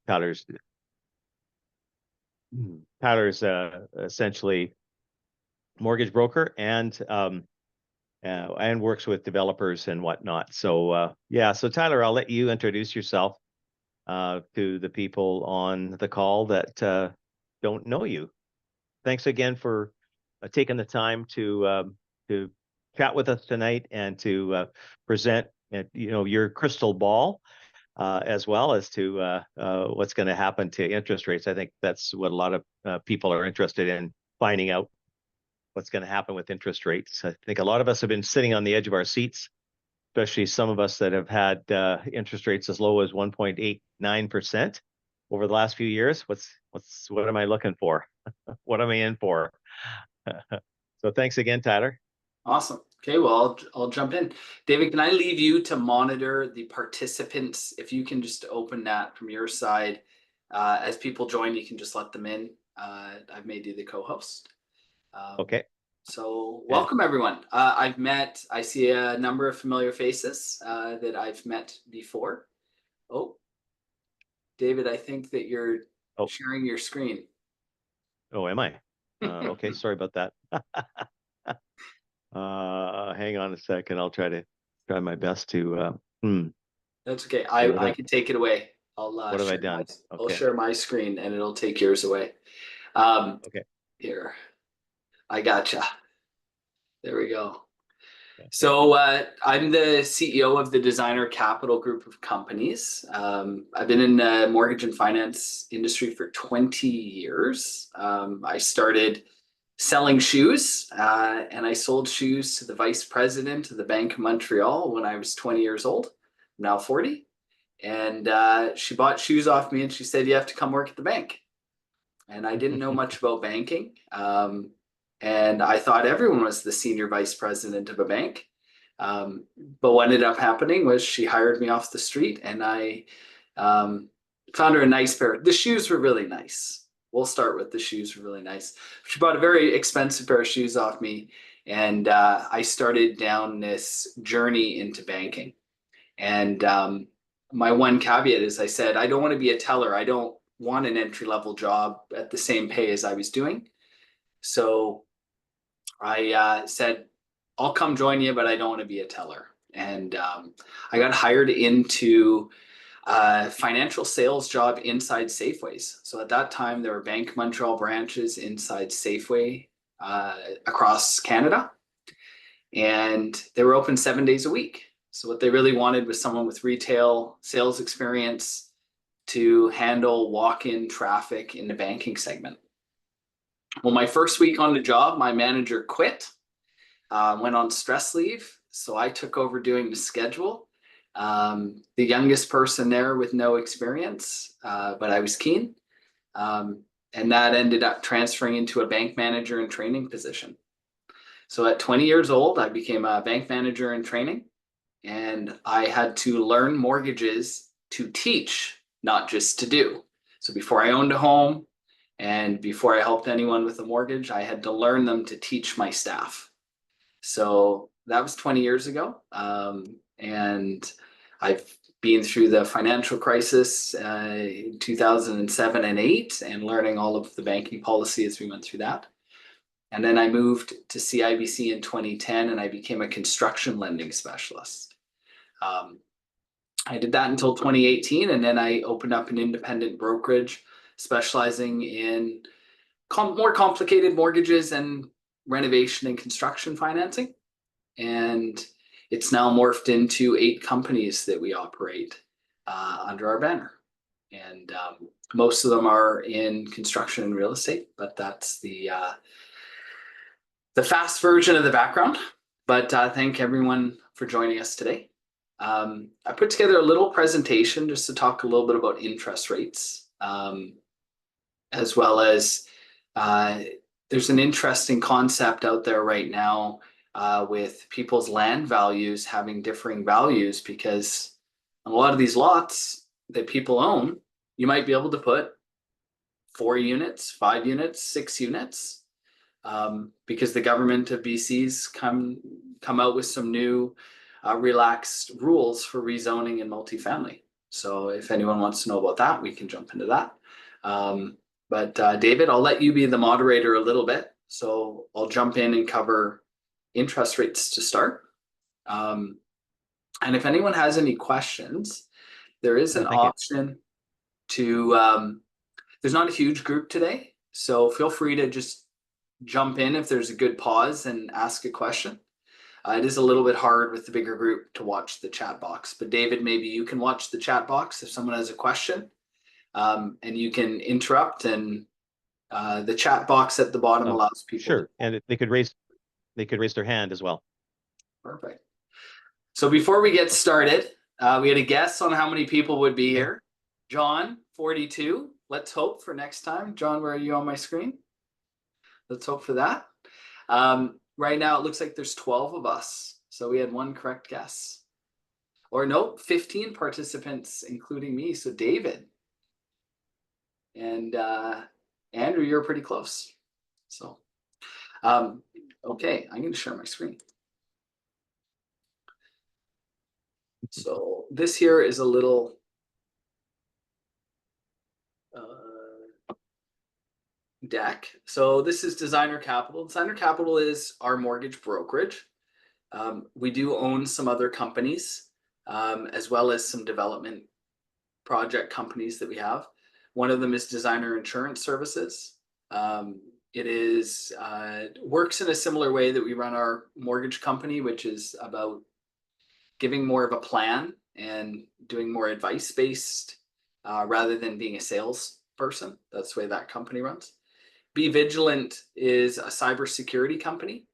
Tyler's Tyler's essentially mortgage broker and works with developers and whatnot. So yeah, so Tyler, I'll let you introduce yourself to the people on the call that don't know you. Thanks again for taking the time to chat with us tonight and to present your crystal ball as well as to what's going to happen to interest rates. I think that's what a lot of people are interested in finding out, what's going to happen with interest rates. I think a lot of us have been sitting on the edge of our seats, especially some of us that have had interest rates as low as 1.89% over the last few years. What am I looking for? What am I in for? So thanks again, Tyler. Awesome. Okay, well, I'll jump in. David, can I leave you to monitor the participants? If you can just open that from your side. As people join, you can just let them in. I've made you the co-host. Okay. So welcome, everyone. I see a number of familiar faces that I've met before. Oh, David, I think that you're sharing your screen. Oh, am I? Okay, sorry about that. Hang on a second. I'll try my best to. That's okay. I can take it away. What have I done? I'll share my screen and it'll take yours away. Okay. Here, I gotcha. There we go. Okay. So I'm the CEO of the Designer Capital Group of companies. I've been in the mortgage and finance industry for 20 years. I started selling shoes and I sold shoes to the vice president of the Bank of Montreal when I was 20 years old. I'm now 40. And she bought shoes off me and she said, you have to come work at the bank. And I didn't know much about banking. And I thought everyone was the senior vice president of a bank. But what ended up happening was she hired me off the street and I found her a nice pair. The shoes were really nice. We'll start with the shoes were really nice. She bought a very expensive pair of shoes off me and I started down this journey into banking. And my one caveat is I said, I don't want to be a teller. I don't want an entry-level job at the same pay as I was doing. So I said, I'll come join you, but I don't want to be a teller. And I got hired into a financial sales job inside Safeways. So at that time, there were Bank of Montreal branches inside Safeway across Canada. And they were open 7 days a week. So what they really wanted was someone with retail sales experience to handle walk-in traffic in the banking segment. Well, my first week on the job, my manager quit, went on stress leave. So I took over doing the schedule. The youngest person there with no experience, but I was keen. And that ended up transferring into a bank manager in training position. So at 20 years old, I became a bank manager in training. And I had to learn mortgages to teach, not just to do. So before I owned a home and before I helped anyone with a mortgage, I had to learn them to teach my staff. So that was 20 years ago. And I've been through the financial crisis in 2007 and 8 and learning all of the banking policy as we went through that. And then I moved to CIBC in 2010 and I became a construction lending specialist. I did that until 2018 and then I opened up an independent brokerage specializing in more complicated mortgages and renovation and construction financing. And it's now morphed into 8 companies that we operate under our banner. And most of them are in construction and real estate, but that's the fast version of the background. But thank everyone for joining us today. I put together a little presentation just to talk a little bit about interest rates, as well as there's an interesting concept out there right now with people's land values having differing values, because a lot of these lots that people own, you might be able to put 4 units, 5 units, 6 units, because the government of BC's come out with some new relaxed rules for rezoning and multifamily. So if anyone wants to know about that, we can jump into that. But David, I'll let you be the moderator a little bit. So I'll jump in and cover interest rates to start. And if anyone has any questions, there is an Thank you. option to, there's not a huge group today. So feel free to just jump in if there's a good pause and ask a question. It is a little bit hard with the bigger group to watch the chat box, but David, maybe you can watch the chat box if someone has a question, and you can interrupt, and the chat box at the bottom allows people Sure, to... and they could raise their hand as well. Perfect. So before we get started, we had a guess on how many people would be here. John, 42. Let's hope for next time. John, where are you on my screen? Let's hope for that. Right now, it looks like there's 12 of us. So we had one correct guess. Or nope, 15 participants, including me. So David and Andrew, you're pretty close. So, okay, I'm going to share my screen. So this here is a little deck. So this is Designer Capital. Designer Capital is our mortgage brokerage. We do own some other companies, as well as some development project companies that we have. One of them is Designer Insurance Services. It is works in a similar way that we run our mortgage company, which is about giving more of a plan and doing more advice-based rather than being a salesperson. That's the way that company runs. Be Vigilant is a cybersecurity company.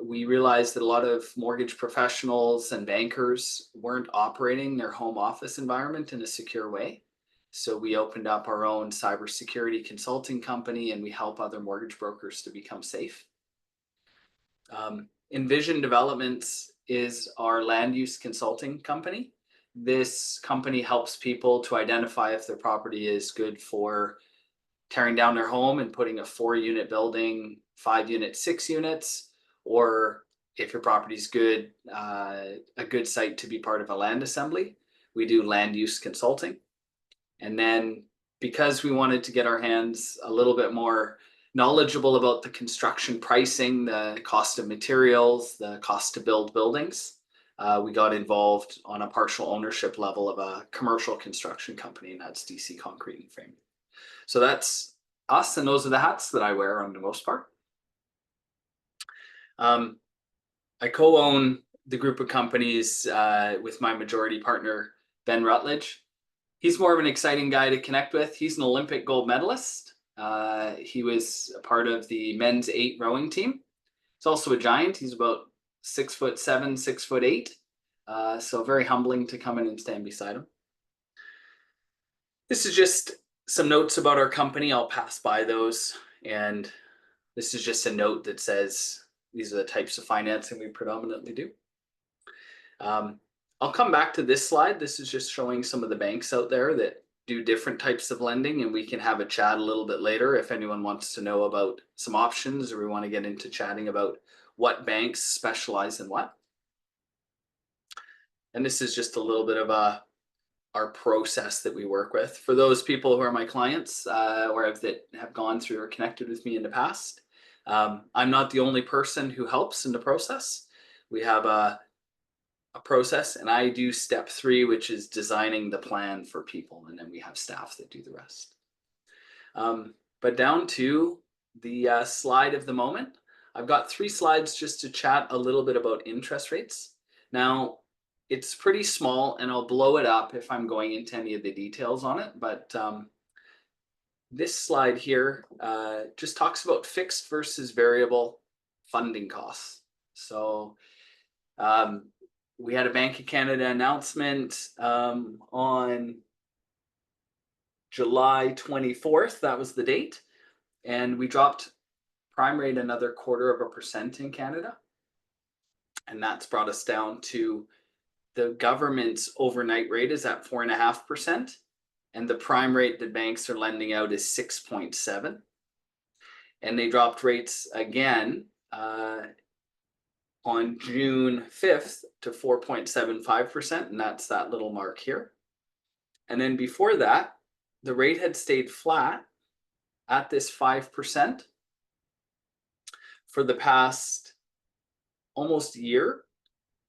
We realized that a lot of mortgage professionals and bankers weren't operating their home office environment in a secure way. So we opened up our own cybersecurity consulting company, and we help other mortgage brokers to become safe. Envision Developments is our land use consulting company. This company helps people to identify if their property is good for tearing down their home and putting a 4-unit building, 5 units, 6 units, or if your property's good, a good site to be part of a land assembly. We do land use consulting. And then because we wanted to get our hands a little bit more knowledgeable about the construction pricing, the cost of materials, the cost to build buildings, we got involved on a partial ownership level of a commercial construction company, and that's DC Concrete and Framing. So that's us, and those are the hats that I wear on the most part. I co-own the group of companies with my majority partner, Ben Rutledge. He's more of an exciting guy to connect with. He's an Olympic gold medalist. He was a part of the men's 8 rowing team. He's also a giant. He's about 6'7", 6'8". So very humbling to come in and stand beside him. This is just some notes about our company. I'll pass by those. And this is just a note that says these are the types of financing we predominantly do. I'll come back to this slide. This is just showing some of the banks out there that do different types of lending, and we can have a chat a little bit later if anyone wants to know about some options, or we want to get into chatting about what banks specialize in what. And this is just a little bit of our process that we work with. For those people who are my clients or that have gone through or connected with me in the past, I'm not the only person who helps in the process. We have a process, and I do step 3, which is designing the plan for people, and then we have staff that do the rest. But down to the slide of the moment, I've got 3 slides just to chat a little bit about interest rates. Now, it's pretty small, and I'll blow it up if I'm going into any of the details on it, but this slide here just talks about fixed versus variable funding costs. So we had a Bank of Canada announcement on July 24th. That was the date. And we dropped prime rate another 0.25% in Canada. And that's brought us down to the government's overnight rate is at 4.5%. And the prime rate that banks are lending out is 6.7. And they dropped rates again on June 5th to 4.75%, and that's that little mark here. And then before that, the rate had stayed flat at this 5% for the past almost year,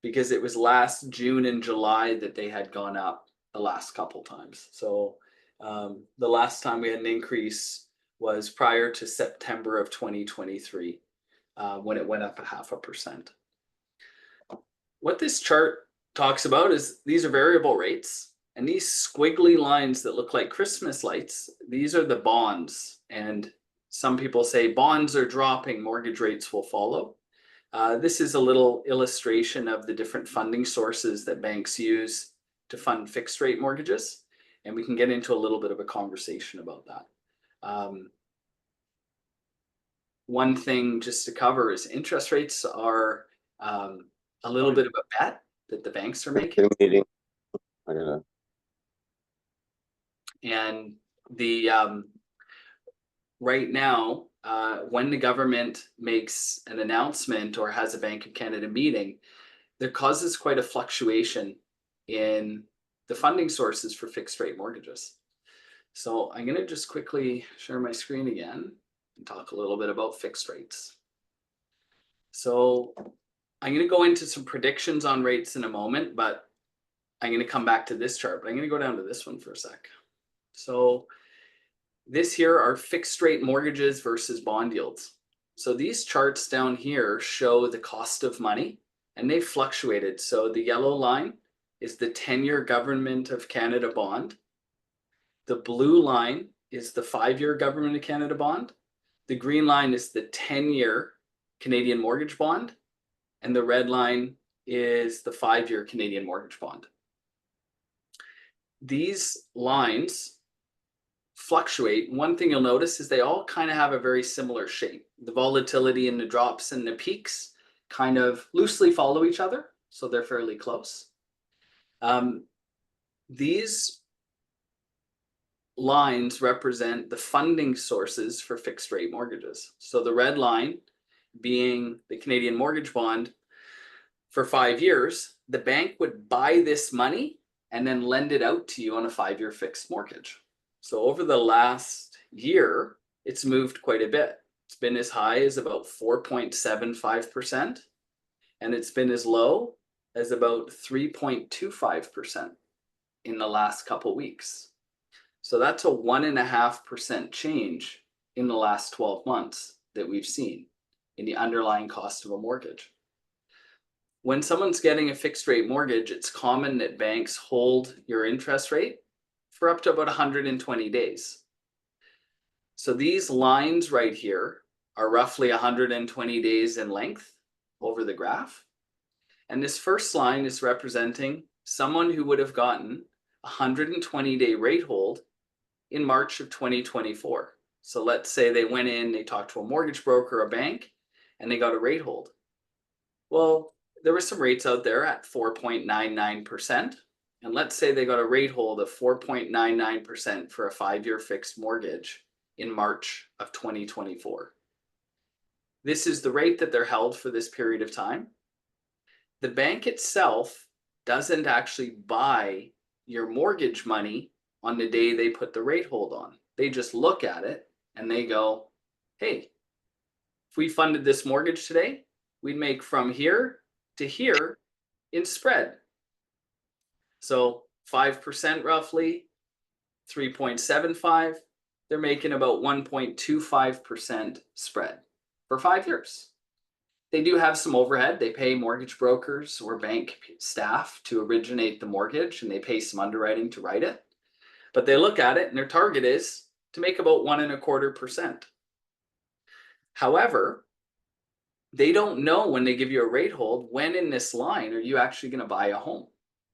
because it was last June and July that they had gone up the last couple times. So the last time we had an increase was prior to September of 2023, when it went up 0.5%. What this chart talks about is these are variable rates, and these squiggly lines that look like Christmas lights, these are the bonds. And some people say bonds are dropping, mortgage rates will follow. This is a little illustration of the different funding sources that banks use to fund fixed rate mortgages. And we can get into a little bit of a conversation about that. One thing just to cover is interest rates are a little bit of a bet that the banks are making. Meeting. I gotta. And the right now, when the government makes an announcement or has a Bank of Canada meeting, there causes quite a fluctuation in the funding sources for fixed rate mortgages. So I'm going to just quickly share my screen again and talk a little bit about fixed rates. So I'm going to go into some predictions on rates in a moment, but I'm going to come back to this chart, but I'm going to go down to this one for a sec. So this here are fixed rate mortgages versus bond yields. So these charts down here show the cost of money, and they've fluctuated. So the yellow line is the 10-year Government of Canada bond. The blue line is the 5-year Government of Canada bond. The green line is the 10-year Canadian mortgage bond. And the red line is the 5-year Canadian mortgage bond. These lines fluctuate. One thing you'll notice is they all kind of have a very similar shape. The volatility and the drops and the peaks kind of loosely follow each other, so they're fairly close. These lines represent the funding sources for fixed rate mortgages. So the red line being the Canadian mortgage bond for 5 years, the bank would buy this money and then lend it out to you on a 5-year fixed mortgage. So over the last year, it's moved quite a bit. It's been as high as about 4.75%, and it's been as low as about 3.25% in the last couple weeks. So that's a 1.5% change in the last 12 months that we've seen in the underlying cost of a mortgage. When someone's getting a fixed rate mortgage, it's common that banks hold your interest rate for up to about 120 days. So these lines right here are roughly 120 days in length over the graph. And this first line is representing someone who would have gotten a 120-day rate hold in March of 2024. So let's say they went in, they talked to a mortgage broker, a bank, and they got a rate hold. Well, there were some rates out there at 4.99%. And let's say they got a rate hold of 4.99% for a 5-year fixed mortgage in March of 2024. This is the rate that they're held for this period of time. The bank itself doesn't actually buy your mortgage money on the day they put the rate hold on. They just look at it and they go, hey, if we funded this mortgage today, we'd make from here to here in spread. So 5% roughly, 3.75, they're making about 1.25% spread for 5 years. They do have some overhead. They pay mortgage brokers or bank staff to originate the mortgage, and they pay some underwriting to write it. But they look at it and their target is to make about 1.25%. However, they don't know when they give you a rate hold, when in this line are you actually going to buy a home?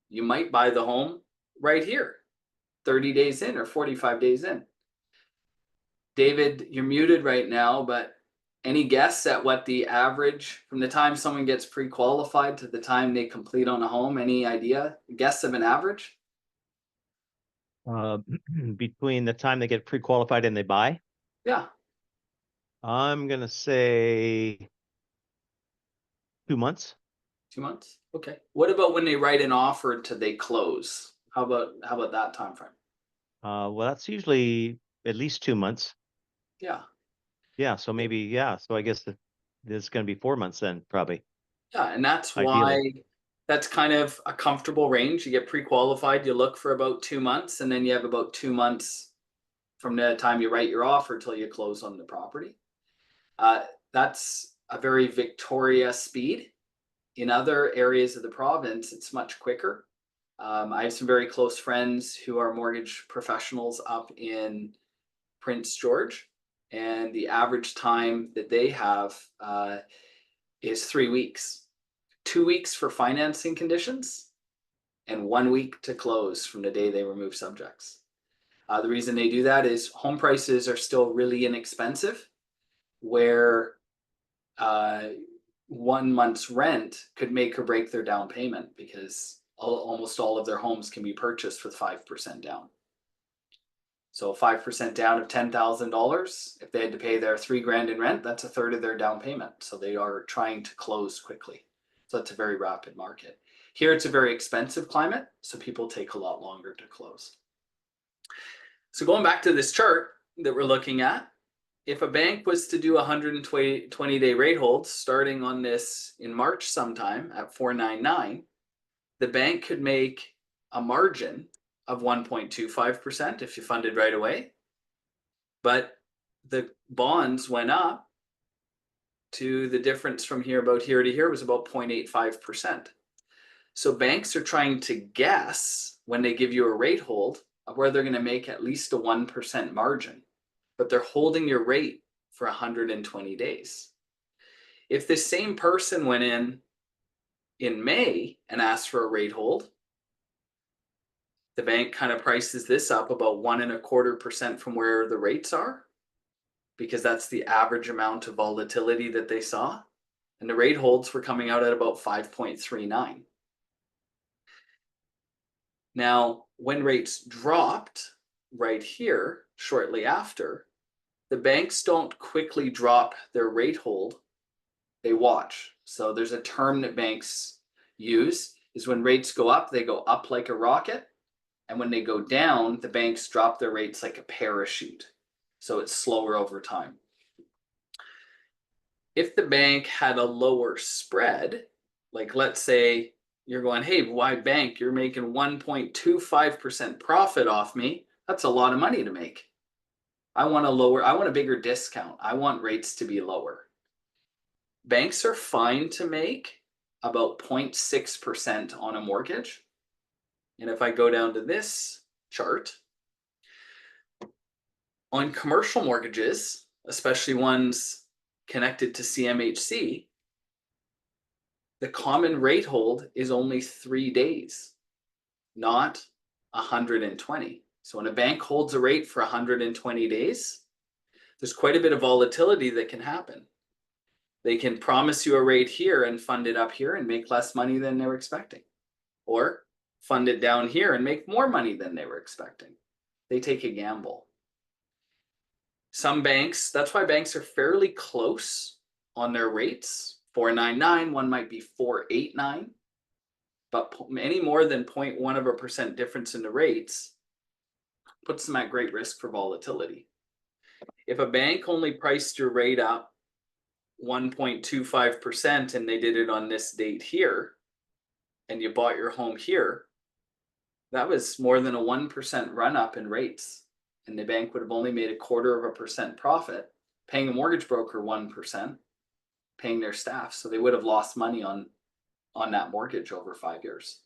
You might buy the home right here, 30 days in or 45 days in. David, you're muted right now, but any guess at what the average from the time someone gets pre-qualified to the time they complete on a home? Any idea? Guess of an average? Between the time they get pre-qualified and they buy? Yeah. I'm going to say 2 months. 2 months? Okay. What about when they write an offer to they close? How about that time frame? Well, that's usually at least 2 months. Yeah. Yeah, so maybe, yeah, so I guess it's gonna be 4 months then, probably, Yeah, and that's why ideally. that's kind of a comfortable range. You get pre-qualified, you look for about 2 months, and then you have about 2 months from the time you write your offer till you close on the property. That's a very Victoria speed. In other areas of the province, it's much quicker. I have some very close friends who are mortgage professionals up in Prince George, and the average time that they have is 3 weeks. 2 weeks for financing conditions, and 1 week to close from the day they remove subjects. The reason they do that is home prices are still really inexpensive, where 1 month's rent could make or break their down payment, because almost all of their homes can be purchased with 5% down. So 5% down of $10,000, if they had to pay their $3,000 in rent, that's a third of their down payment. So they are trying to close quickly. So it's a very rapid market. Here it's a very expensive climate, so people take a lot longer to close. So going back to this chart that we're looking at, if a bank was to do 120-day rate holds starting on this in March sometime at 4.99, the bank could make a margin of 1.25% if you funded right away. But the bonds went up to the difference from here about here to here was about 0.85%. So banks are trying to guess when they give you a rate hold of where they're going to make at least a 1% margin, but they're holding your rate for 120 days. If the same person went in May and asked for a rate hold, the bank kind of prices this up about 1.25% from where the rates are, because that's the average amount of volatility that they saw. And the rate holds were coming out at about 5.39. Now, when rates dropped right here shortly after, the banks don't quickly drop their rate hold, they watch. So there's a term that banks use is when rates go up, they go up like a rocket. And when they go down, the banks drop their rates like a parachute. So it's slower over time. If the bank had a lower spread, like let's say you're going, hey, why bank? You're making 1.25% profit off me. That's a lot of money to make. I want a bigger discount. I want rates to be lower. Banks are fine to make about 0.6% on a mortgage. And if I go down to this chart, on commercial mortgages, especially ones connected to CMHC, the common rate hold is only 3 days, not 120. So when a bank holds a rate for 120 days, there's quite a bit of volatility that can happen. They can promise you a rate here and fund it up here and make less money than they were expecting, or fund it down here and make more money than they were expecting. They take a gamble. Some banks, that's why banks are fairly close on their rates. 4.99, one might be 4.89, but any more than 0.1% difference in the rates puts them at great risk for volatility. If a bank only priced your rate up 1.25% and they did it on this date here, and you bought your home here, that was more than a 1% run up in rates. And the bank would have only made 0.25% profit, paying a mortgage broker 1%, paying their staff. So they would have lost money on that mortgage over 5 years.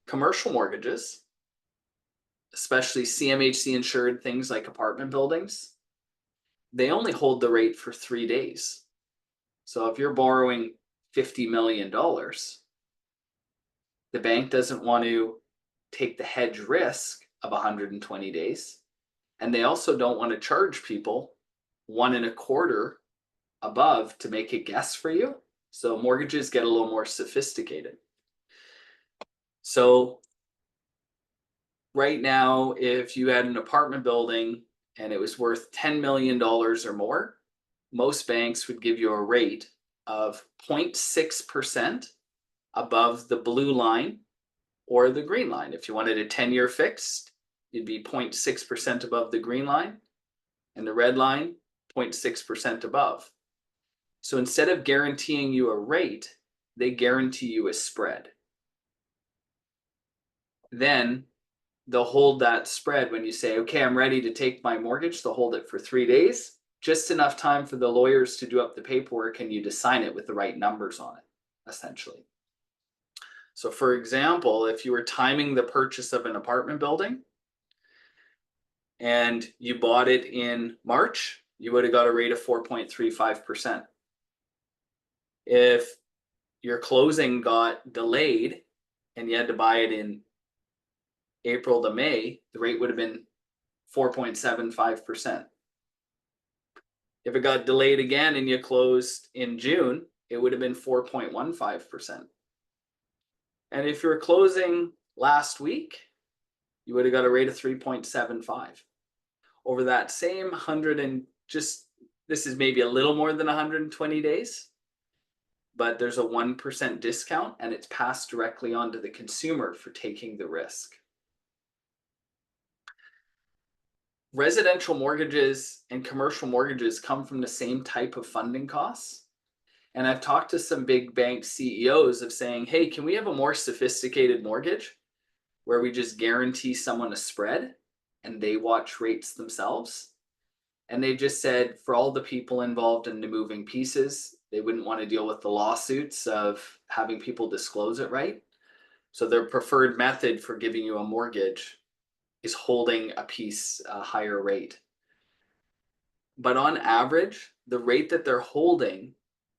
Commercial mortgages, especially CMHC insured things like apartment buildings, they only hold the rate for 3 days. So if you're borrowing $50 million, the bank doesn't want to take the hedge risk of 120 days. And they also don't want to charge people 1.25 above to make a guess for you. So mortgages get a little more sophisticated. So right now, if you had an apartment building and it was worth $10 million or more, most banks would give you a rate of 0.6% above the blue line or the green line. If you wanted a 10-year fixed, you'd be 0.6% above the green line, and the red line 0.6% above. So instead of guaranteeing you a rate, they guarantee you a spread. Then they'll hold that spread when you say, okay, I'm ready to take my mortgage. They'll hold it for 3 days, just enough time for the lawyers to do up the paperwork and you to sign it with the right numbers on it, essentially. So for example, if you were timing the purchase of an apartment building and you bought it in March, you would have got a rate of 4.35%. If your closing got delayed and you had to buy it in April to May, the rate would have been 4.75%. If it got delayed again and you closed in June, it would have been 4.15%. And if you were closing last week, you would have got a rate of 3.75. Over that same 100 and just, this is maybe a little more than 120 days, but there's a 1% discount and it's passed directly on to the consumer for taking the risk. Residential mortgages and commercial mortgages come from the same type of funding costs. And I've talked to some big bank CEOs of saying, hey, can we have a more sophisticated mortgage where we just guarantee someone a spread and they watch rates themselves? And they just said for all the people involved in the moving pieces, they wouldn't want to deal with the lawsuits of having people disclose it right. So their preferred method for giving you a mortgage is holding a piece a higher rate. But on average, the rate that they're holding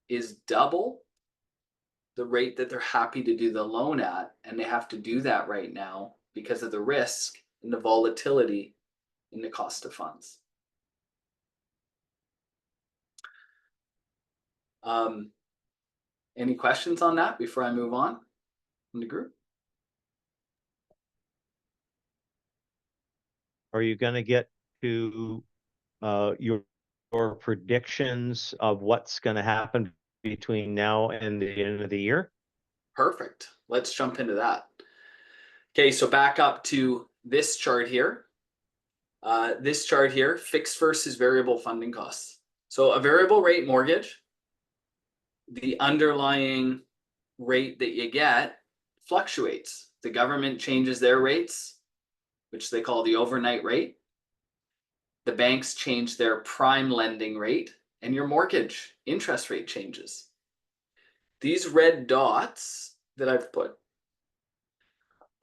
is double the rate that they're happy to do the loan at. And they have to do that right now because of the risk and the volatility in the cost of funds. Any questions on that before I move on from the group? Are you going to get to your predictions of what's going to happen between now and the end of the year? Perfect. Let's jump into that. Okay, so back up to this chart here. This chart here, fixed versus variable funding costs. So a variable rate mortgage, the underlying rate that you get fluctuates. The government changes their rates, which they call the overnight rate. The banks change their prime lending rate, and your mortgage interest rate changes. These red dots that I've put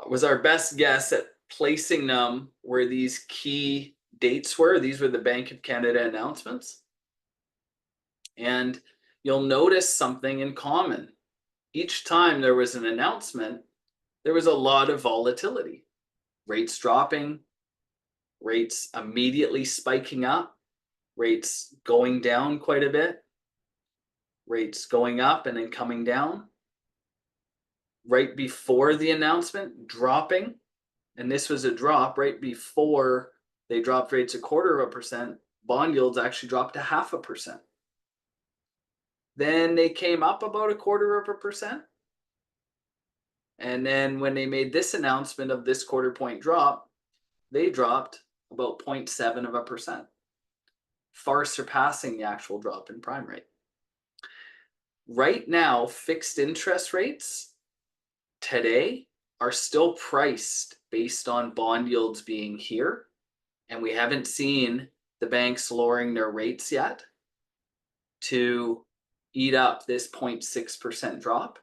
was our best guess at placing them where these key dates were. These were the Bank of Canada announcements. And you'll notice something in common. Each time there was an announcement, there was a lot of volatility. Rates dropping, rates immediately spiking up, rates going down quite a bit, rates going up and then coming down. Right before the announcement, dropping. And this was a drop right before they dropped rates 0.25%. Bond yields actually dropped to 0.5%. Then they came up about 0.25%. And then when they made this announcement of this 0.25 point drop, they dropped about 0.7%, far surpassing the actual drop in prime rate. Right now, fixed interest rates today are still priced based on bond yields being here. And we haven't seen the banks lowering their rates yet to eat up this 0.6% drop.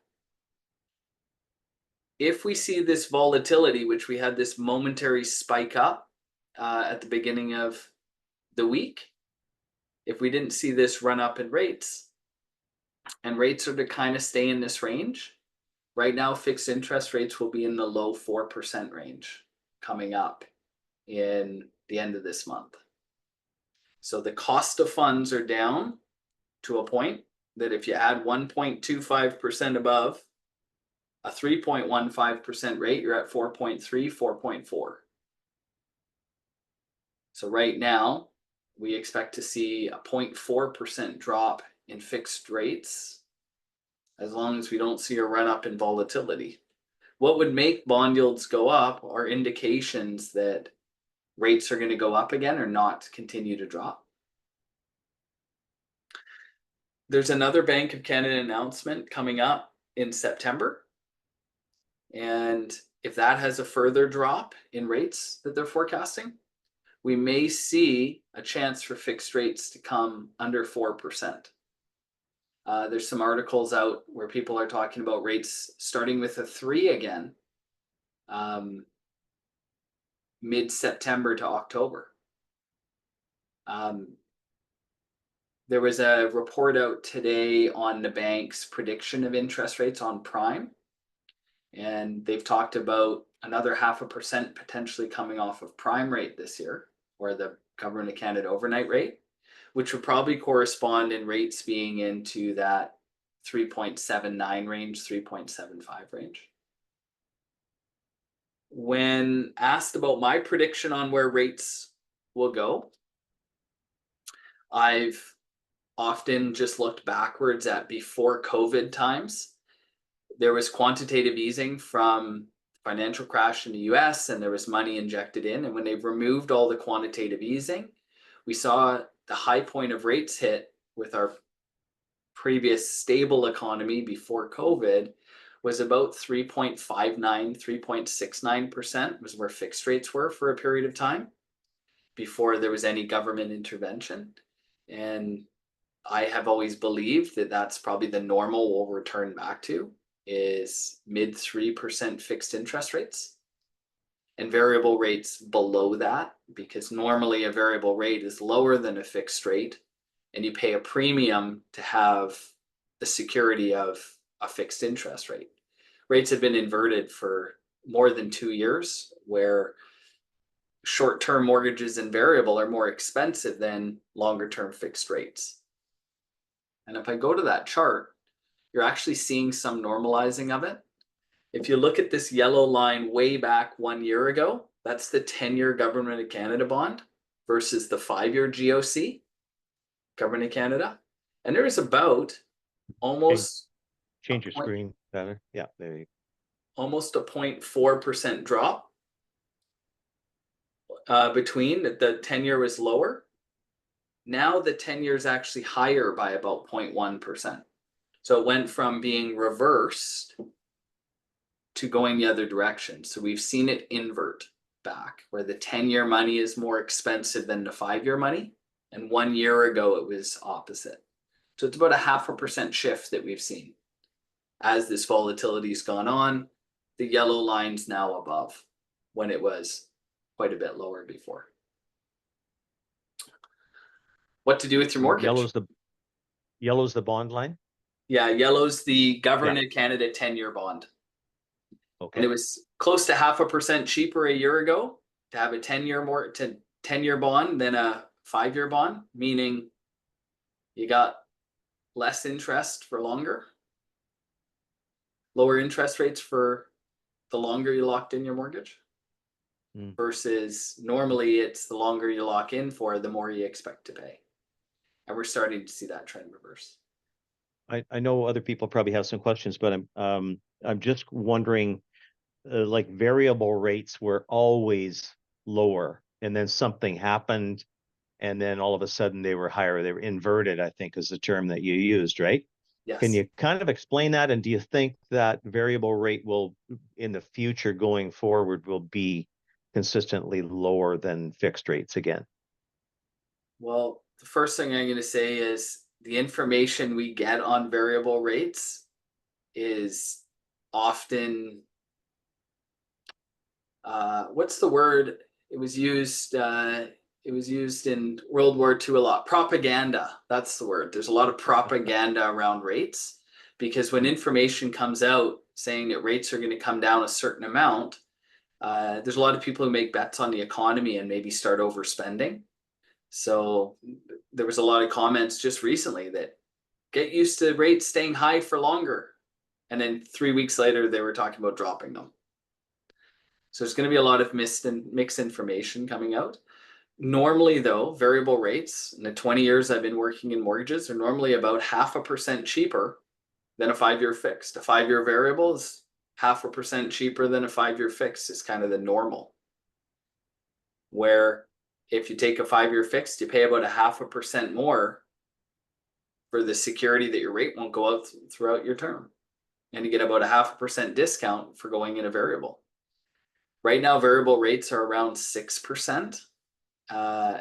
If we see this volatility, which we had this momentary spike up at the beginning of the week, if we didn't see this run up in rates, and rates are to kind of stay in this range, right now fixed interest rates will be in the low 4% range coming up in the end of this month. So the cost of funds are down to a point that if you add 1.25% above a 3.15% rate, you're at 4.3, 4.4. So right now, we expect to see a 0.4% drop in fixed rates as long as we don't see a run up in volatility. what would make bond yields go up are indications that rates are going to go up again or not continue to drop. There's another Bank of Canada announcement coming up in September. And if that has a further drop in rates that they're forecasting, we may see a chance for fixed rates to come under 4%. There's some articles out where people are talking about rates starting with a 3 again, mid-September to October. There was a report out today on the bank's prediction of interest rates on prime, and they've talked about another 0.5% potentially coming off of prime rate this year, or the Government of Canada overnight rate, which would probably correspond in rates being into that 3.79 range, 3.75 range. When asked about my prediction on where rates will go, I've often just looked backwards at before COVID times. There was quantitative easing from financial crash in the US, and there was money injected in. And when they removed all the quantitative easing, we saw the high point of rates hit with our previous stable economy before COVID was about 3.59, 3.69% was where fixed rates were for a period of time before there was any government intervention. And I have always believed that that's probably the normal we'll return back to, is mid 3% fixed interest rates and variable rates below that, because normally a variable rate is lower than a fixed rate and you pay a premium to have the security of a fixed interest rate. Rates have been inverted for more than 2 years, where short-term mortgages and variable are more expensive than longer-term fixed rates. And if I go to that chart, you're actually seeing some normalizing of it. If you look at this yellow line way back 1 year ago, that's the 10-year Government of Canada bond versus the 5-year GOC, Government of Canada. And there is about almost Change your screen better. Yeah, there you go. Almost a 0.4% drop between. The 10-year was lower. Now the 10-year is actually higher by about 0.1%. So it went from being reversed to going the other direction. So we've seen it invert back, where the 10-year money is more expensive than the 5-year money. And 1 year ago, it was opposite. So it's about a 0.5% shift that we've seen. As this volatility's gone on, the yellow line's now above when it was quite a bit lower before. What to do with your mortgage? Yellow's the bond line? Yeah, yellow's the Government of Canada 10-year bond. Okay. And it was close to 0.5% cheaper a year ago to have a 10-year bond than a 5-year bond, meaning you got less interest for longer, lower interest rates for the longer you locked in your mortgage, versus normally it's the longer you lock in for, the more you expect to pay. And we're starting to see that trend reverse. I know other people probably have some questions, but I'm just wondering, like variable rates were always lower, and then something happened, and then all of a sudden they were higher. They were inverted, I think is the term that you used, right? Yes. Can you kind of explain that? And do you think that variable rate will, in the future going forward, will be consistently lower than fixed rates again? Well, the first thing I'm going to say is the information we get on variable rates is often, what's the word? It was used in World War II a lot. Propaganda, that's the word. There's a lot of propaganda around rates, because when information comes out saying that rates are going to come down a certain amount, there's a lot of people who make bets on the economy and maybe start overspending. So there was a lot of comments just recently that get used to rates staying high for longer. And then 3 weeks later, they were talking about dropping them. So there's going to be a lot of mixed information coming out. Normally, though, variable rates in the 20 years I've been working in mortgages are normally about 0.5% cheaper than a 5-year fixed. A 5-year variable is 0.5% cheaper than a 5-year fixed is kind of the normal. Where if you take a 5-year fixed, you pay about 0.5% more for the security that your rate won't go out throughout your term. And you get about 0.5% discount for going in a variable. Right now, variable rates are around 6%.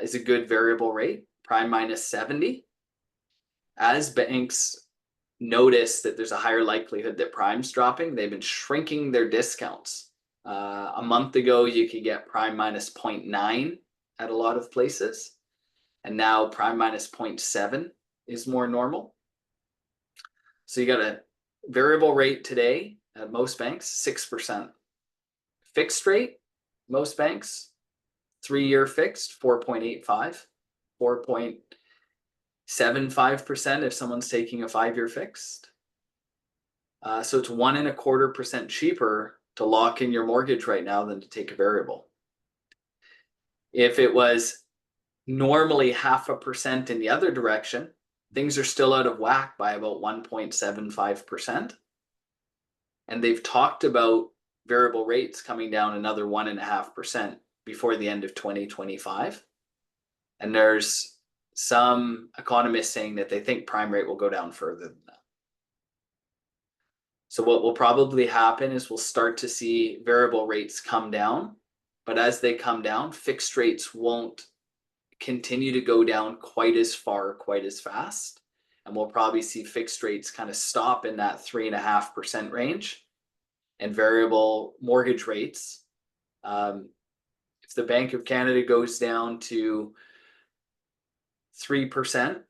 Is a good variable rate, prime minus 70. As banks notice that there's a higher likelihood that prime's dropping, they've been shrinking their discounts. A month ago, you could get prime minus 0.9 at a lot of places. And now prime minus 0.7 is more normal. So you got a variable rate today at most banks, 6%. Fixed rate, most banks, 3-year fixed, 4.85, 4.75% if someone's taking a 5-year fixed. So it's 1.25% cheaper to lock in your mortgage right now than to take a variable. If it was normally 0.5% in the other direction, things are still out of whack by about 1.75%. And they've talked about variable rates coming down another 1.5% before the end of 2025. And there's some economists saying that they think prime rate will go down further than that. So what will probably happen is we'll start to see variable rates come down, but as they come down, fixed rates won't continue to go down quite as far, quite as fast. And we'll probably see fixed rates kind of stop in that 3.5% range, and variable mortgage rates. If the Bank of Canada goes down to 3%,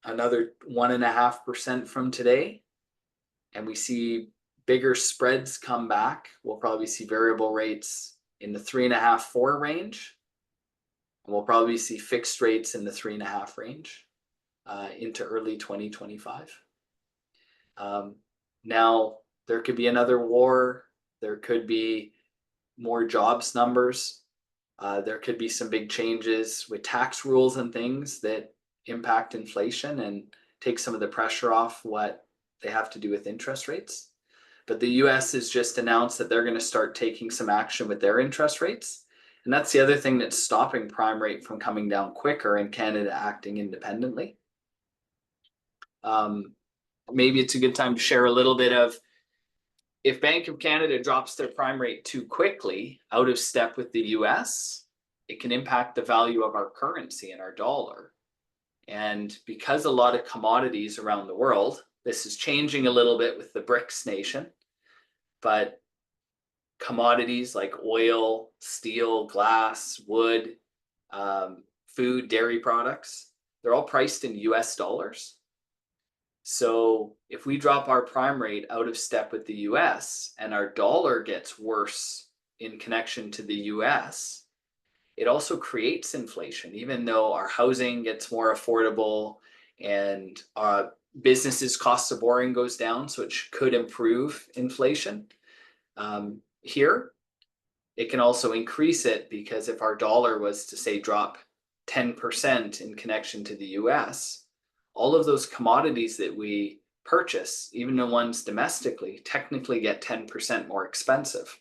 another 1.5% from today, and we see bigger spreads come back, we'll probably see variable rates in the 3.5-4 range. And we'll probably see fixed rates in the 3.5 range into early 2025. Now, there could be another war. There could be more jobs numbers. There could be some big changes with tax rules and things that impact inflation and take some of the pressure off what they have to do with interest rates. But the US has just announced that they're going to start taking some action with their interest rates. And that's the other thing that's stopping prime rate from coming down quicker and Canada acting independently. Maybe it's a good time to share a little bit of, if Bank of Canada drops their prime rate too quickly, out of step with the US, it can impact the value of our currency and our dollar. And because a lot of commodities around the world, this is changing a little bit with the BRICS nation, but commodities like oil, steel, glass, wood, food, dairy products, they're all priced in US dollars. So if we drop our prime rate out of step with the US and our dollar gets worse in connection to the US, it also creates inflation, even though our housing gets more affordable and our businesses' cost of borrowing goes down, so it could improve inflation. Here, it can also increase it, because if our dollar was to say drop 10% in connection to the US, all of those commodities that we purchase, even the ones domestically, technically get 10% more expensive.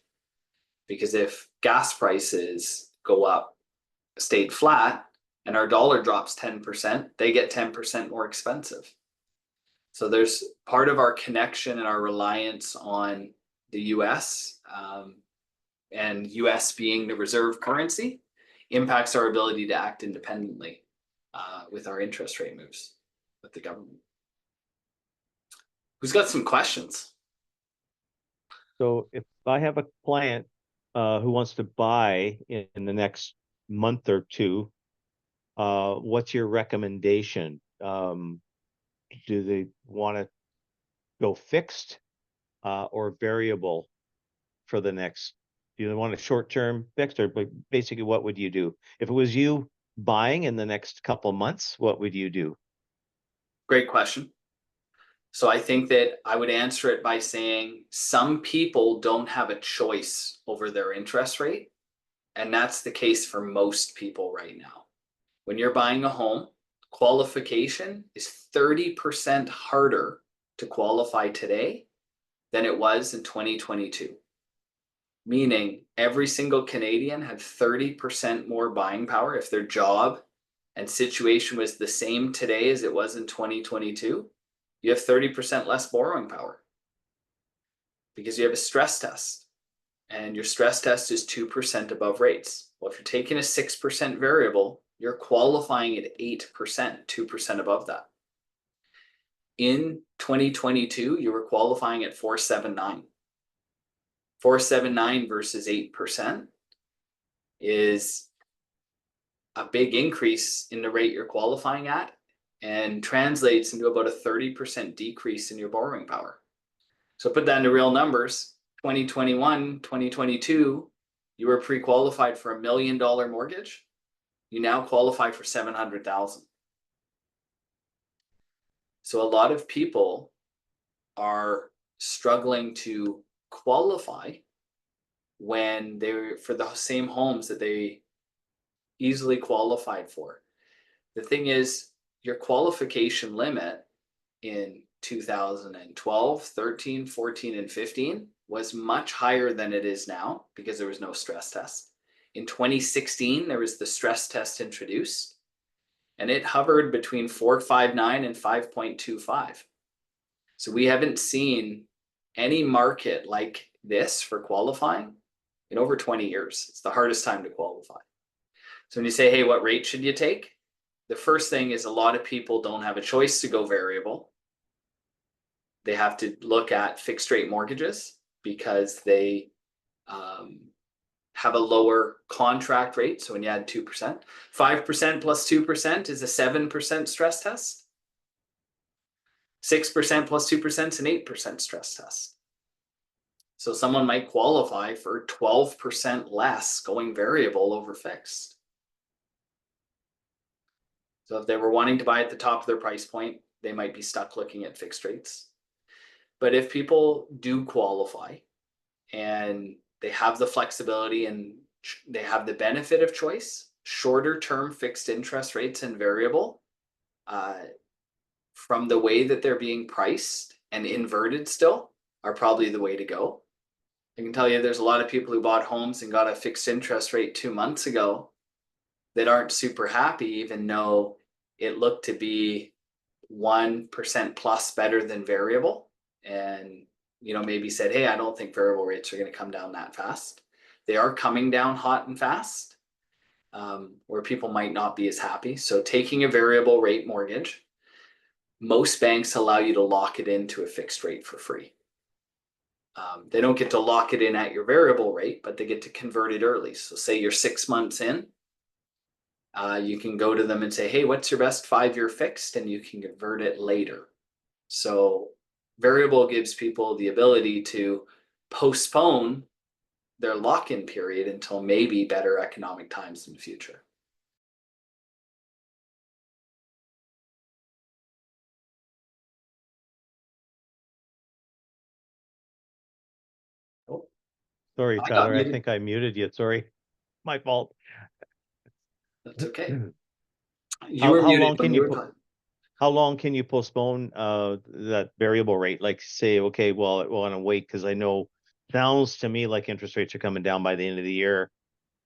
Because if gas prices go up, stayed flat, and our dollar drops 10%, they get 10% more expensive. So there's part of our connection and our reliance on the US, and US being the reserve currency, impacts our ability to act independently with our interest rate moves with the government. Who's got some questions? So if I have a client who wants to buy in the next month or two, what's your recommendation? Do they want to go fixed or variable for the next? Do they want a short-term fixed, or basically what would you do? If it was you buying in the next couple months, what would you do? Great question. So I think that I would answer it by saying some people don't have a choice over their interest rate. And that's the case for most people right now. When you're buying a home, qualification is 30% harder to qualify today than it was in 2022. Meaning every single Canadian had 30% more buying power if their job and situation was the same today as it was in 2022. You have 30% less borrowing power because you have a stress test, and your stress test is 2% above rates. Well, if you're taking a 6% variable, you're qualifying at 8%, 2% above that. In 2022, you were qualifying at 479. 479 versus 8% is a big increase in the rate you're qualifying at, and translates into about a 30% decrease in your borrowing power. So put that into real numbers. 2021, 2022, you were pre-qualified for $1 million mortgage. You now qualify for 700,000. So a lot of people are struggling to qualify when they're for the same homes that they easily qualified for. The thing is, your qualification limit in 2012, 13, 14, and 15 was much higher than it is now because there was no stress test. In 2016, there was the stress test introduced, and it hovered between 4.59 and 5.25. So we haven't seen any market like this for qualifying in over 20 years. It's the hardest time to qualify. So when you say, hey, what rate should you take? The first thing is a lot of people don't have a choice to go variable. They have to look at fixed rate mortgages because they have a lower contract rate. So when you add 2%, 5% plus 2% is a 7% stress test. 6% plus 2% is an 8% stress test. So someone might qualify for 12% less going variable over fixed. So if they were wanting to buy at the top of their price point, they might be stuck looking at fixed rates. But if people do qualify and they have the flexibility and they have the benefit of choice, shorter term fixed interest rates and variable, from the way that they're being priced and inverted still, are probably the way to go. I can tell you there's a lot of people who bought homes and got a fixed interest rate 2 months ago that aren't super happy, even though it looked to be 1% plus better than variable. And, you know, maybe said, hey, I don't think variable rates are going to come down that fast. They are coming down hot and fast, where people might not be as happy. So taking a variable rate mortgage, most banks allow you to lock it into a fixed rate for free. They don't get to lock it in at your variable rate, but they get to convert it early. So say you're 6 months in, you can go to them and say, hey, what's your best 5-year fixed? And you can convert it later. So variable gives people the ability to postpone their lock-in period until maybe better economic times in the future. Oh, Sorry, I got Tyler, I muted. think I muted you. Sorry. My fault. That's okay. You How were muted long when can you you were talking. How long can you postpone that variable rate? Like say, okay, well, I want to wait because I know sounds to me like interest rates are coming down by the end of the year.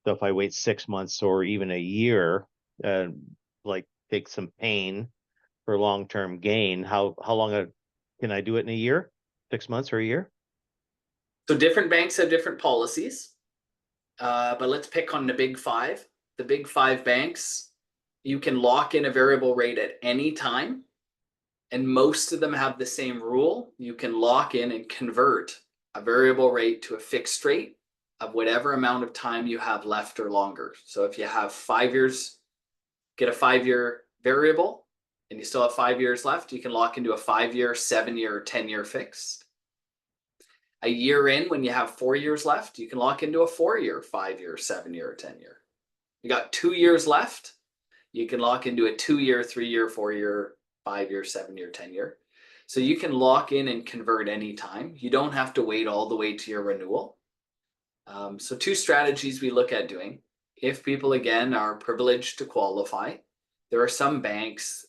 So if I wait 6 months or even a year, like take some pain for long-term gain, how long can I do it in a year? 6 months or a year? So different banks have different policies, but let's pick on the big five. The big five banks, you can lock in a variable rate at any time, and most of them have the same rule. You can lock in and convert a variable rate to a fixed rate of whatever amount of time you have left or longer. So if you have 5 years, get a 5-year variable, and you still have 5 years left, you can lock into a 5-year, 7-year, or 10-year fixed. A year in, when you have 4 years left, you can lock into a 4-year, 5-year, 7-year, or 10-year. You got 2 years left, you can lock into a 2-year, 3-year, 4-year, 5-year, 7-year, 10-year. So you can lock in and convert anytime. You don't have to wait all the way to your renewal. So 2 strategies we look at doing. If people, again, are privileged to qualify, there are some banks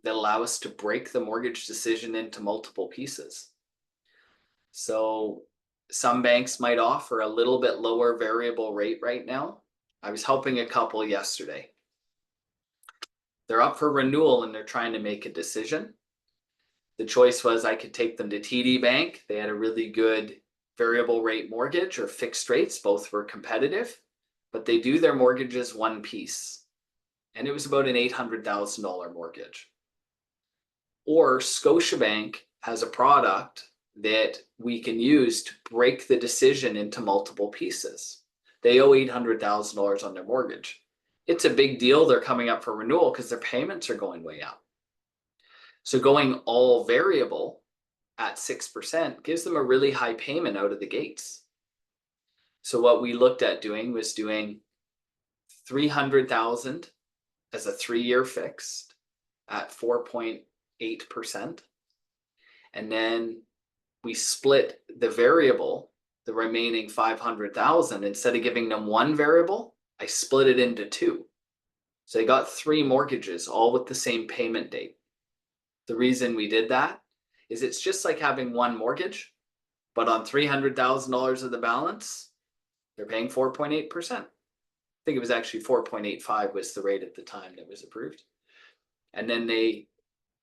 that allow us to break the mortgage decision into multiple pieces. So some banks might offer a little bit lower variable rate right now. I was helping a couple yesterday. They're up for renewal and they're trying to make a decision. The choice was I could take them to TD Bank. They had a really good variable rate mortgage or fixed rates. Both were competitive, but they do their mortgages one piece. And it was about an $800,000 mortgage. Or Scotiabank has a product that we can use to break the decision into multiple pieces. They owe $800,000 on their mortgage. It's a big deal. They're coming up for renewal because their payments are going way up. So going all variable at 6% gives them a really high payment out of the gates. So what we looked at doing was doing $300,000 as a 3-year fixed at 4.8%. And then we split the variable, the remaining 500,000, instead of giving them one variable, I split it into 2. So they got 3 mortgages, all with the same payment date. The reason we did that is it's just like having one mortgage, but on $300,000 of the balance, they're paying 4.8%. I think it was actually 4.85 was the rate at the time that was approved. And then they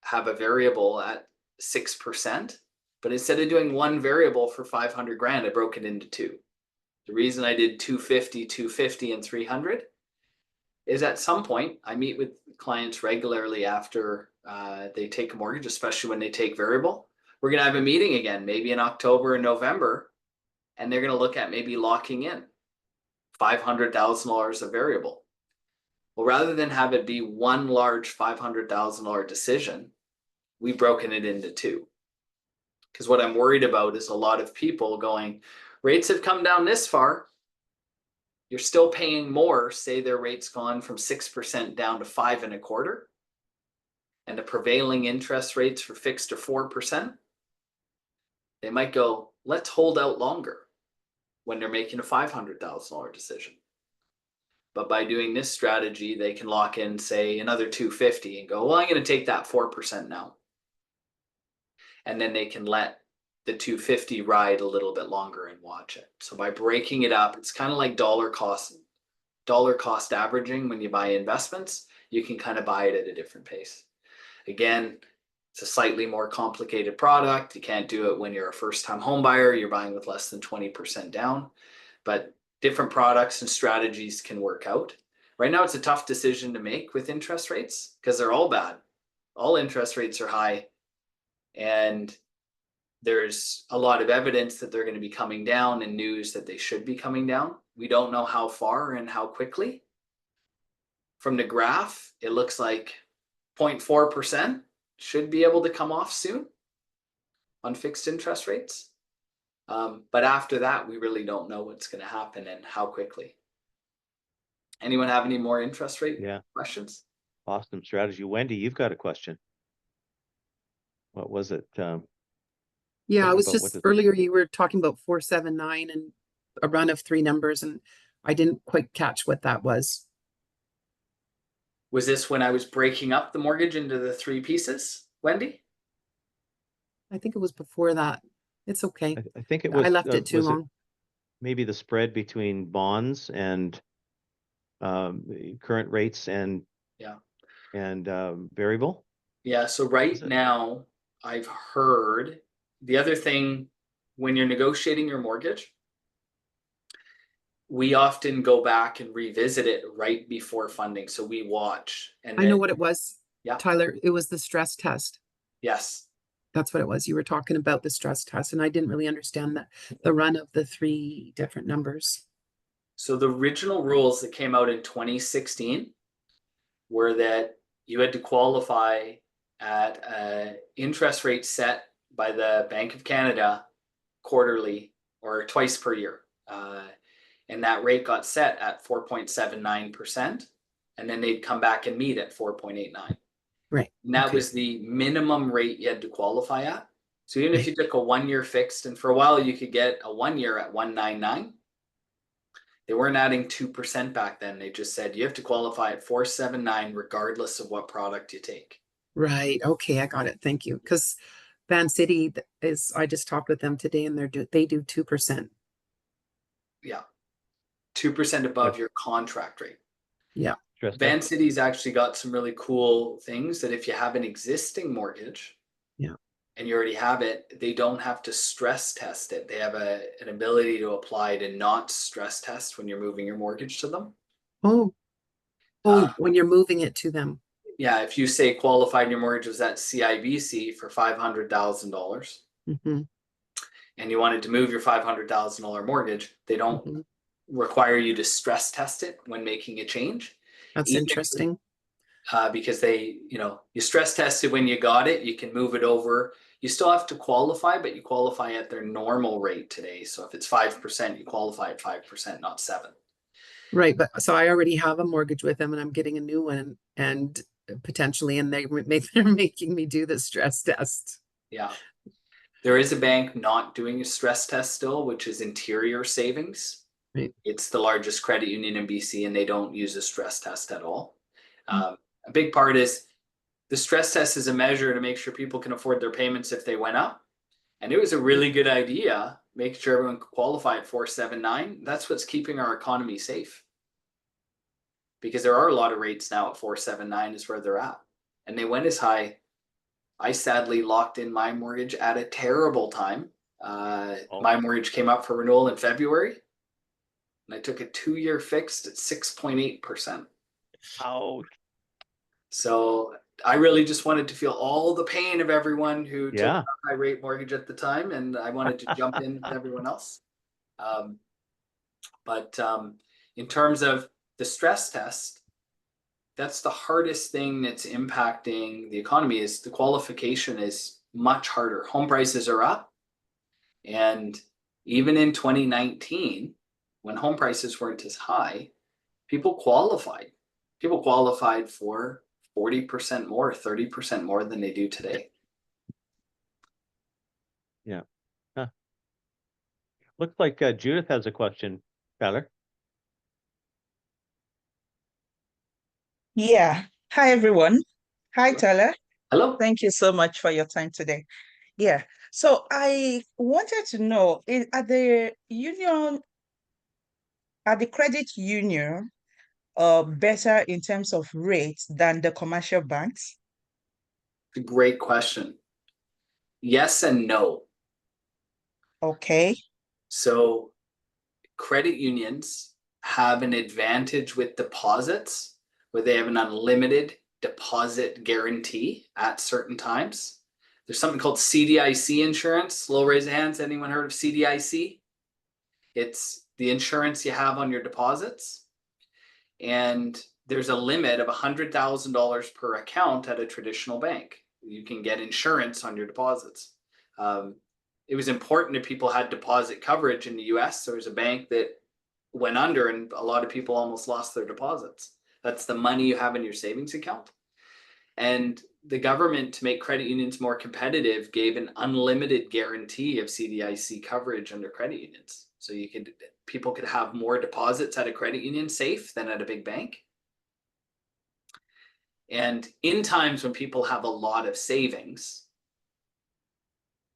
have a variable at 6%, but instead of doing one variable for 500 grand, I broke it into 2. The reason I did 250, 250, and 300 is at some point I meet with clients regularly after they take a mortgage, especially when they take variable. We're going to have a meeting again, maybe in October and November, and they're going to look at maybe locking in $500,000 of variable. Well, rather than have it be one large $500,000 decision, we've broken it into 2. Because what I'm worried about is a lot of people going, rates have come down this far. You're still paying more. Say their rate's gone from 6% down to 5.25%. And the prevailing interest rates for fixed are 4%. They might go, let's hold out longer when they're making a $500,000 decision. But by doing this strategy, they can lock in, say, another 250 and go, well, I'm going to take that 4% now. And then they can let the 250 ride a little bit longer and watch it. So by breaking it up, it's kind of like dollar cost averaging. When you buy investments, you can kind of buy it at a different pace. Again, it's a slightly more complicated product. You can't do it when you're a first-time home buyer. You're buying with less than 20% down, but different products and strategies can work out. Right now, it's a tough decision to make with interest rates because they're all bad. All interest rates are high, and there's a lot of evidence that they're going to be coming down and news that they should be coming down. We don't know how far and how quickly. From the graph, it looks like 0.4% should be able to come off soon on fixed interest rates. But after that, we really don't know what's going to happen and how quickly. Anyone have any more interest rate questions? Awesome strategy. Wendy, you've got a question. What was it? Yeah, I was just earlier you were talking about 479 and a run of 3 numbers, and I didn't quite catch what that was. Was this when I was breaking up the mortgage into the 3 pieces, Wendy? I think it was before that. It's okay. I think it was. I left it too long. Maybe the spread between bonds and current rates and variable. Yeah. So right now, I've heard the other thing when you're negotiating your mortgage, we often go back and revisit it right before funding. So we watch. And I know what it was. Yeah. Tyler, it was the stress test. Yes. That's what it was. You were talking about the stress test, and I didn't really understand the run of the 3 different numbers. So the original rules that came out in 2016 were that you had to qualify at an interest rate set by the Bank of Canada quarterly or twice per year. And that rate got set at 4.79%. And then they'd come back and meet at 4.89. Right. And that was the minimum rate you had to qualify at. So even if you took a 1-year fixed, and for a while you could get a 1 year at 1.99, they weren't adding 2% back then. They just said you have to qualify at 4.79 regardless of what product you take. Right. Okay, I got it. Thank you. Because Van City I just talked with them today, and they do 2%. Yeah. 2% above your contract rate. Yeah. Van City's actually got some really cool things that if you have an existing mortgage, yeah, and you already have it, they don't have to stress test it. They have an ability to apply to not stress test when you're moving your mortgage to them. Oh, when you're moving it to them. Yeah, if you say qualified your mortgage was at CIBC for $500,000, Mm-hmm. and you wanted to move your $500,000 mortgage, they don't require you to stress test it when making a change. That's interesting. Because you stress tested when you got it, you can move it over. You still have to qualify, but you qualify at their normal rate today. So if it's 5%, you qualify at 5%, not 7%. Right, but so I already have a mortgage with them, and I'm getting a new one, and potentially, and they're making me do the stress test. Yeah. There is a bank not doing a stress test still, which is Interior Savings. Right. It's the largest credit union in BC, and they don't use a stress test at all. A big part is the stress test is a measure to make sure people can afford their payments if they went up. And it was a really good idea, making sure everyone could qualify at 479. That's what's keeping our economy safe. Because there are a lot of rates now at 479 is where they're at. And they went as high. I sadly locked in my mortgage at a terrible time. My mortgage came up for renewal in February. And I took a 2-year fixed at 6.8%. Ouch. So I really just wanted to feel all the pain of everyone who took a high rate mortgage at the time, and I wanted to jump in with everyone else. But in terms of the stress test, that's the hardest thing that's impacting the economy. Is the qualification is much harder. Home prices are up, and even in 2019, when home prices weren't as high, people qualified. People qualified for 40% more, 30% more than they do today. Yeah. Huh. Looks like Judith has a question, Tyler. Yeah. Hi, everyone. Hi, Tyler. Hello. Thank you so much for your time today. Yeah. So I wanted to know, are the credit union better in terms of rates than the commercial banks? Great question. Yes and no. Okay. So credit unions have an advantage with deposits where they have an unlimited deposit guarantee at certain times. There's something called CDIC insurance. Low raise of hands. Anyone heard of CDIC? It's the insurance you have on your deposits. And there's a limit of $100,000 per account at a traditional bank. You can get insurance on your deposits. It was important that people had deposit coverage in the US. There was a bank that went under and a lot of people almost lost their deposits. That's the money you have in your savings account. And the government, to make credit unions more competitive, gave an unlimited guarantee of CDIC coverage under credit unions. So people could have more deposits at a credit union safe than at a big bank. And in times when people have a lot of savings,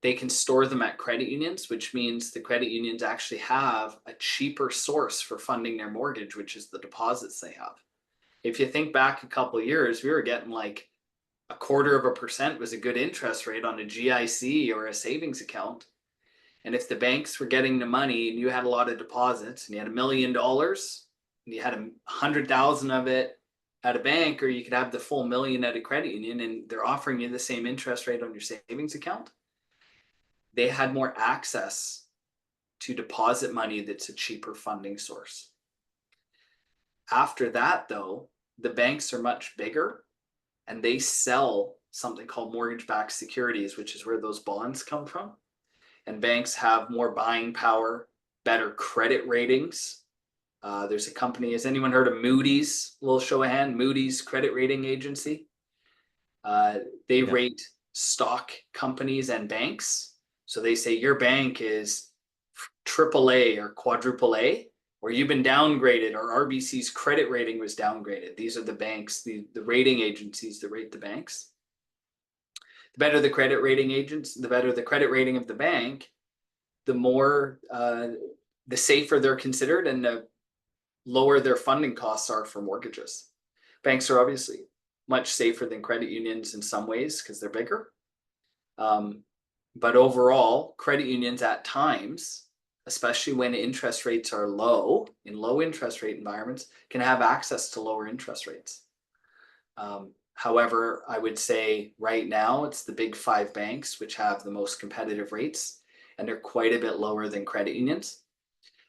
they can store them at credit unions, which means the credit unions actually have a cheaper source for funding their mortgage, which is the deposits they have. If you think back a couple of years, we were getting like 0.25% was a good interest rate on a GIC or a savings account. And if the banks were getting the money and you had a lot of deposits and you had $1 million and you had 100,000 of it at a bank, or you could have the full $1 million at a credit union and they're offering you the same interest rate on your savings account, they had more access to deposit money that's a cheaper funding source. After that, though, the banks are much bigger and they sell something called mortgage-backed securities, which is where those bonds come from. And banks have more buying power, better credit ratings. There's a company, has anyone heard of Moody's? A little show of hand, Moody's credit rating agency. They rate stock companies and banks. So they say your bank is AAA or quadruple A, or you've been downgraded, or RBC's credit rating was downgraded. These are the banks, the rating agencies that rate the banks. the better the credit rating agents, the better the credit rating of the bank, the more the safer they're considered and the lower their funding costs are for mortgages. Banks are obviously much safer than credit unions in some ways because they're bigger. But overall, credit unions at times, especially when interest rates are low, in low interest rate environments, can have access to lower interest rates. However, I would say right now it's the big 5 banks which have the most competitive rates, and they're quite a bit lower than credit unions.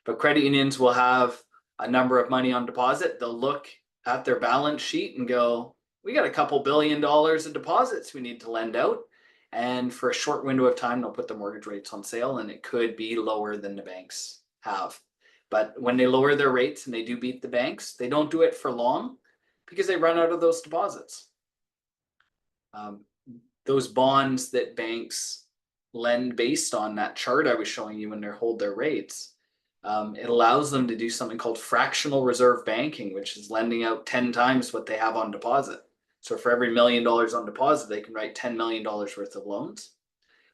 But credit unions will have a number of money on deposit. They'll look at their balance sheet and go, we got a couple $2 billion of deposits we need to lend out. And for a short window of time, they'll put the mortgage rates on sale, and it could be lower than the banks have. But when they lower their rates and they do beat the banks, they don't do it for long because they run out of those deposits. Those bonds that banks lend based on that chart I was showing you when they hold their rates, it allows them to do something called fractional reserve banking, which is lending out 10 times what they have on deposit. So for every $1 million on deposit, they can write $10 million worth of loans,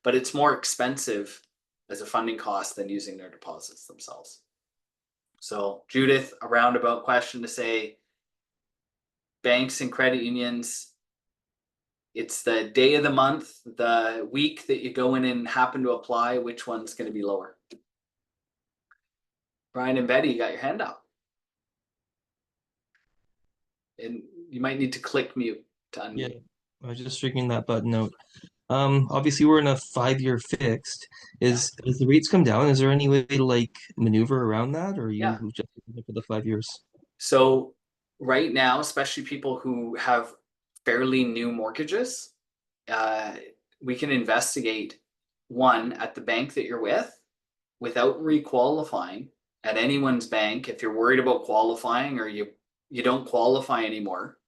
but it's more expensive as a funding cost than using their deposits themselves. So Judith, a roundabout question to say, banks and credit unions, it's the day of the month, the week that you go in and happen to apply, which one's going to be lower? Brian and Betty, you got your hand up. And you might need to click mute to unmute. Yeah, I was just figuring that button out. Obviously we're in a 5-year fixed. As the rates come down, is there any way to like maneuver around that, or are you just looking for the 5 years? So right now, especially people who have fairly new mortgages, we can investigate one at the bank that you're with without requalifying at anyone's bank. If you're worried about qualifying or you don't qualify anymore,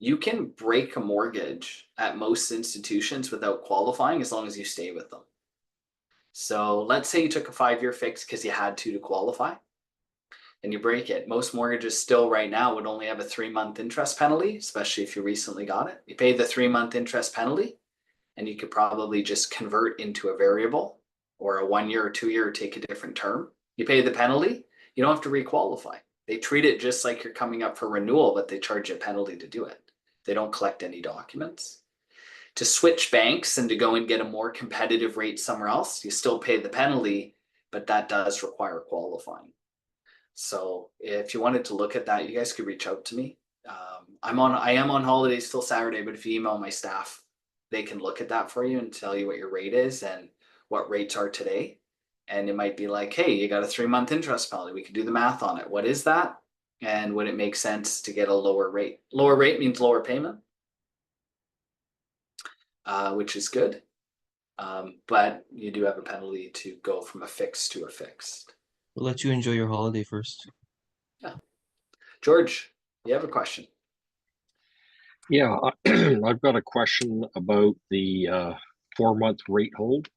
you can break a mortgage at most institutions without qualifying as long as you stay with them. So let's say you took a 5-year fix because you had to qualify and you break it. Most mortgages still right now would only have a 3-month interest penalty, especially if you recently got it. You pay the 3-month interest penalty and you could probably just convert into a variable or a 1-year or 2-year, take a different term. You pay the penalty, you don't have to requalify. They treat it just like you're coming up for renewal, but they charge you a penalty to do it. They don't collect any documents. To switch banks and to go and get a more competitive rate somewhere else, you still pay the penalty, but that does require qualifying. So if you wanted to look at that, you guys could reach out to me. I am on holidays till Saturday, but if you email my staff, they can look at that for you and tell you what your rate is and what rates are today. And it might be like, hey, you got a 3-month interest penalty. We could do the math on it. What is that? And would it make sense to get a lower rate? Lower rate means lower payment, which is good. But you do have a penalty to go from a fixed to a fixed. We'll let you enjoy your holiday first. Yeah. George, you have a question? Yeah, I've got a question about the 4-month rate hold.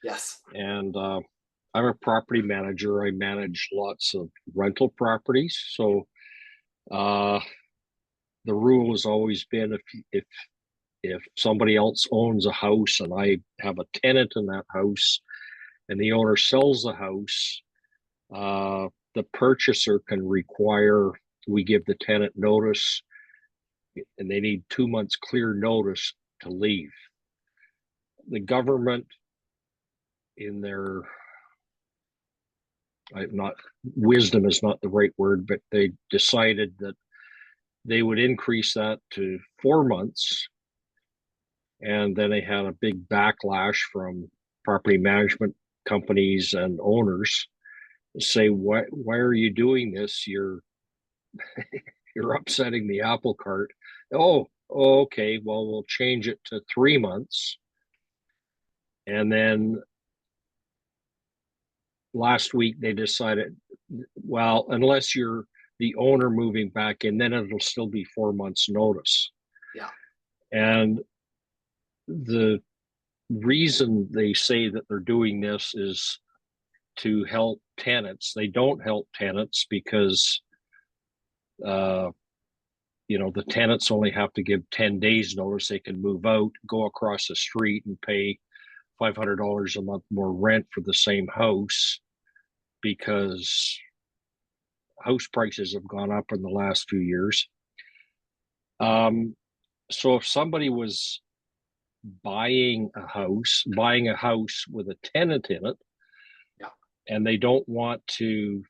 Yes. And I'm a property manager. I manage lots of rental properties. So the rule has always been if somebody else owns a house and I have a tenant in that house and the owner sells the house, the purchaser can require we give the tenant notice, and they need 2 months clear notice to leave. The government, in their wisdom is not the right word, but they decided that they would increase that to 4 months. And then they had a big backlash from property management companies and owners say, why are you doing this? You're upsetting the apple cart. Oh, okay, well, we'll change it to 3 months. And then last week they decided, well, unless you're the owner moving back in, then it'll still be 4 months notice. Yeah. And the reason they say that they're doing this is to help tenants. They don't help tenants because you know, the tenants only have to give 10 days notice. They can move out, go across the street and pay $500 a month more rent for the same house because house prices have gone up in the last few years. So if somebody was buying a house with a tenant in it, Yeah. and they don't want to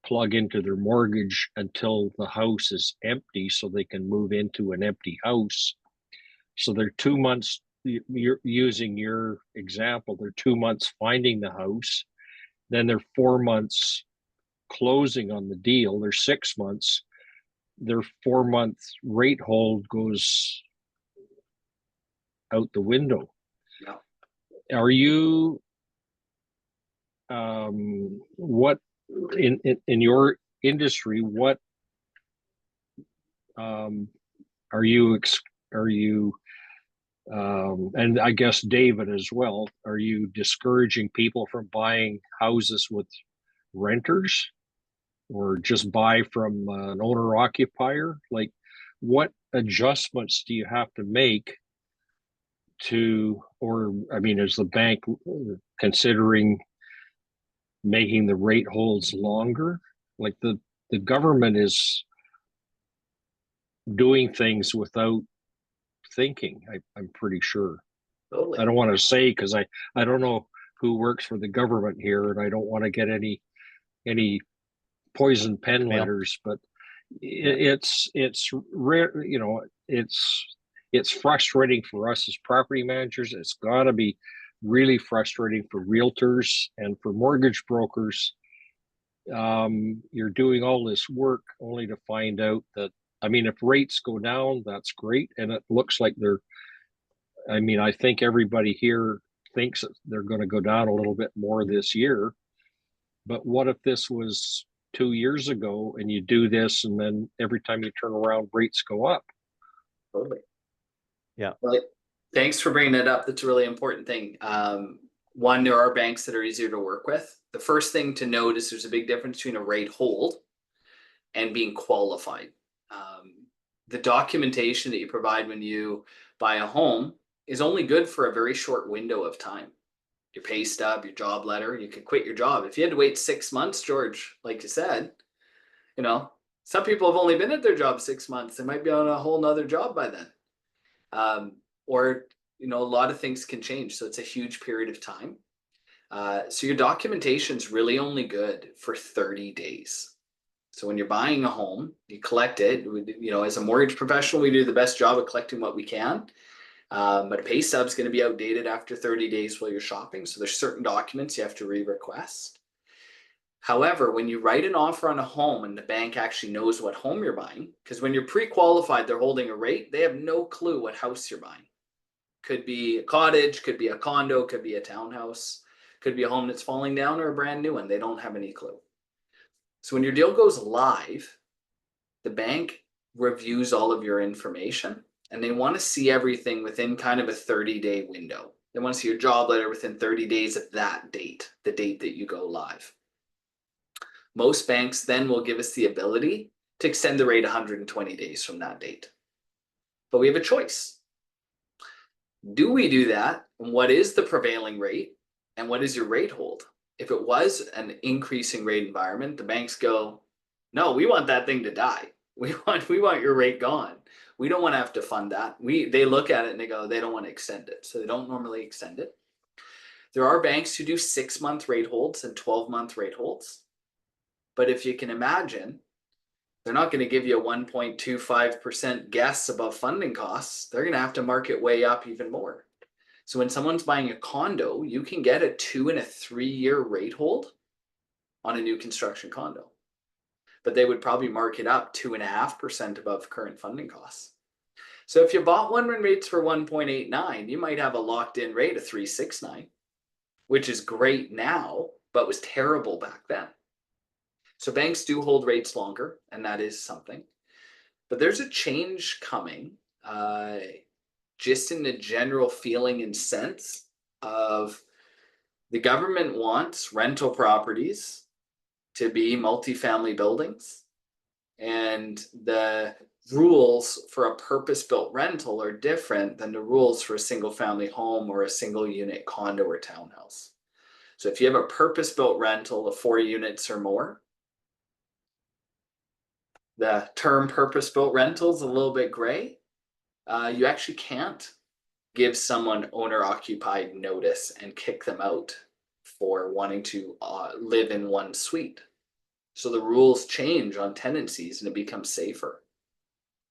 plug into their mortgage until the house is empty so they can move into an empty house. So they're 2 months, you're using your example, they're 2 months finding the house, then they're 4 months closing on the deal, they're 6 months, their 4 month rate hold goes out the window. Yeah. Are you what in your industry, what are you and I guess David as well, are you discouraging people from buying houses with renters or just buy from an owner occupier? Like, what adjustments do you have to make to, or I mean, is the bank considering making the rate holds longer? Like the government is doing things without thinking. I'm pretty sure. Totally. I don't want to say because I don't know who works for the government here, and I don't want to get any poison pen letters, but it's rare, you know, it's frustrating for us as property managers. It's got to be really frustrating for realtors and for mortgage brokers. You're doing all this work only to find out that, I mean, if rates go down, that's great, and it looks like I mean, I think everybody here thinks that they're going to go down a little bit more this year. But what if this was 2 years ago and you do this and then every time you turn around, rates go up? Totally. Yeah. Well, thanks for bringing that up. That's a really important thing. One, there are banks that are easier to work with. The first thing to note is there's a big difference between a rate hold and being qualified. The documentation that you provide when you buy a home is only good for a very short window of time. Your pay stub, your job letter, you could quit your job. If you had to wait 6 months, George, like you said, you know, some people have only been at their job 6 months. They might be on a whole nother job by then. Or, you know, a lot of things can change. So it's a huge period of time. So your documentation's really only good for 30 days. So when you're buying a home, you collect it. You know, as a mortgage professional, we do the best job of collecting what we can. But a pay stub is going to be outdated after 30 days while you're shopping. So there's certain documents you have to re-request. However, when you write an offer on a home and the bank actually knows what home you're buying, because when you're pre-qualified, they're holding a rate, they have no clue what house you're buying. Could be a cottage, could be a condo, could be a townhouse, could be a home that's falling down or a brand new one. They don't have any clue. So when your deal goes live, the bank reviews all of your information and they want to see everything within kind of a 30-day window. They want to see your job letter within 30 days of that date, the date that you go live. Most banks then will give us the ability to extend the rate 120 days from that date. But we have a choice. Do we do that? And what is the prevailing rate? And what is your rate hold? If it was an increasing rate environment, the banks go, no, we want that thing to die. We want your rate gone. We don't want to have to fund that. They look at it and they go, they don't want to extend it. So they don't normally extend it. There are banks who do 6-month rate holds and 12-month rate holds. But if you can imagine, they're not going to give you a 1.25% guess above funding costs. They're going to have to mark it way up even more. So when someone's buying a condo, you can get a 2 and a 3 year rate hold on a new construction condo. But they would probably mark it up 2.5% above current funding costs. So if you bought one when rates were 1.89, you might have a locked in rate of 3.69, which is great now, but was terrible back then. So banks do hold rates longer, and that is something. But there's a change coming, just in the general feeling and sense of the government wants rental properties to be multifamily buildings. And the rules for a purpose-built rental are different than the rules for a single-family home or a single-unit condo or townhouse. So if you have a purpose-built rental of 4 units or more, the term purpose-built rental is a little bit gray. You actually can't give someone owner-occupied notice and kick them out for wanting to live in one suite. So the rules change on tenancies and it becomes safer.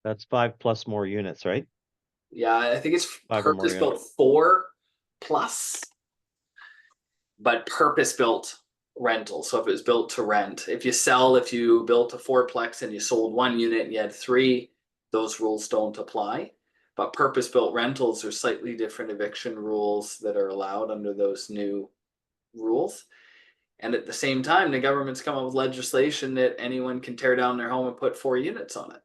That's 5+ more units, right? Yeah, I think it's 5 or more purpose-built 4 plus, but purpose-built rental. So if it was built to rent, if you built a 4-plex and you sold 1 unit and you had 3, those rules don't apply. But purpose-built rentals are slightly different eviction rules that are allowed under those new rules. And at the same time, the government's come up with legislation that anyone can tear down their home and put 4 units on it.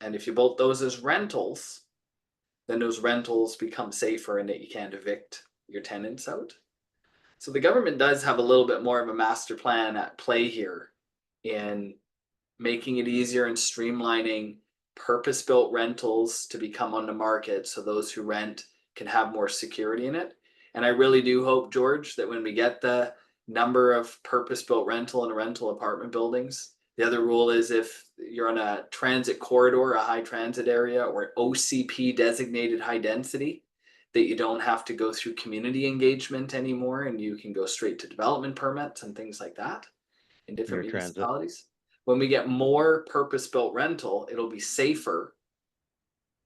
And if you built those as rentals, then those rentals become safer and that you can't evict your tenants out. So the government does have a little bit more of a master plan at play here in making it easier and streamlining purpose-built rentals to become on the market so those who rent can have more security in it. And I really do hope, George, that when we get the number of purpose-built rental and rental apartment buildings, the other rule is if you're on a transit corridor, a high transit area, or an OCP designated high density, that you don't have to go through community engagement anymore and you can go straight to development permits and things like that in different municipalities. When we get more purpose-built rental, it'll be safer.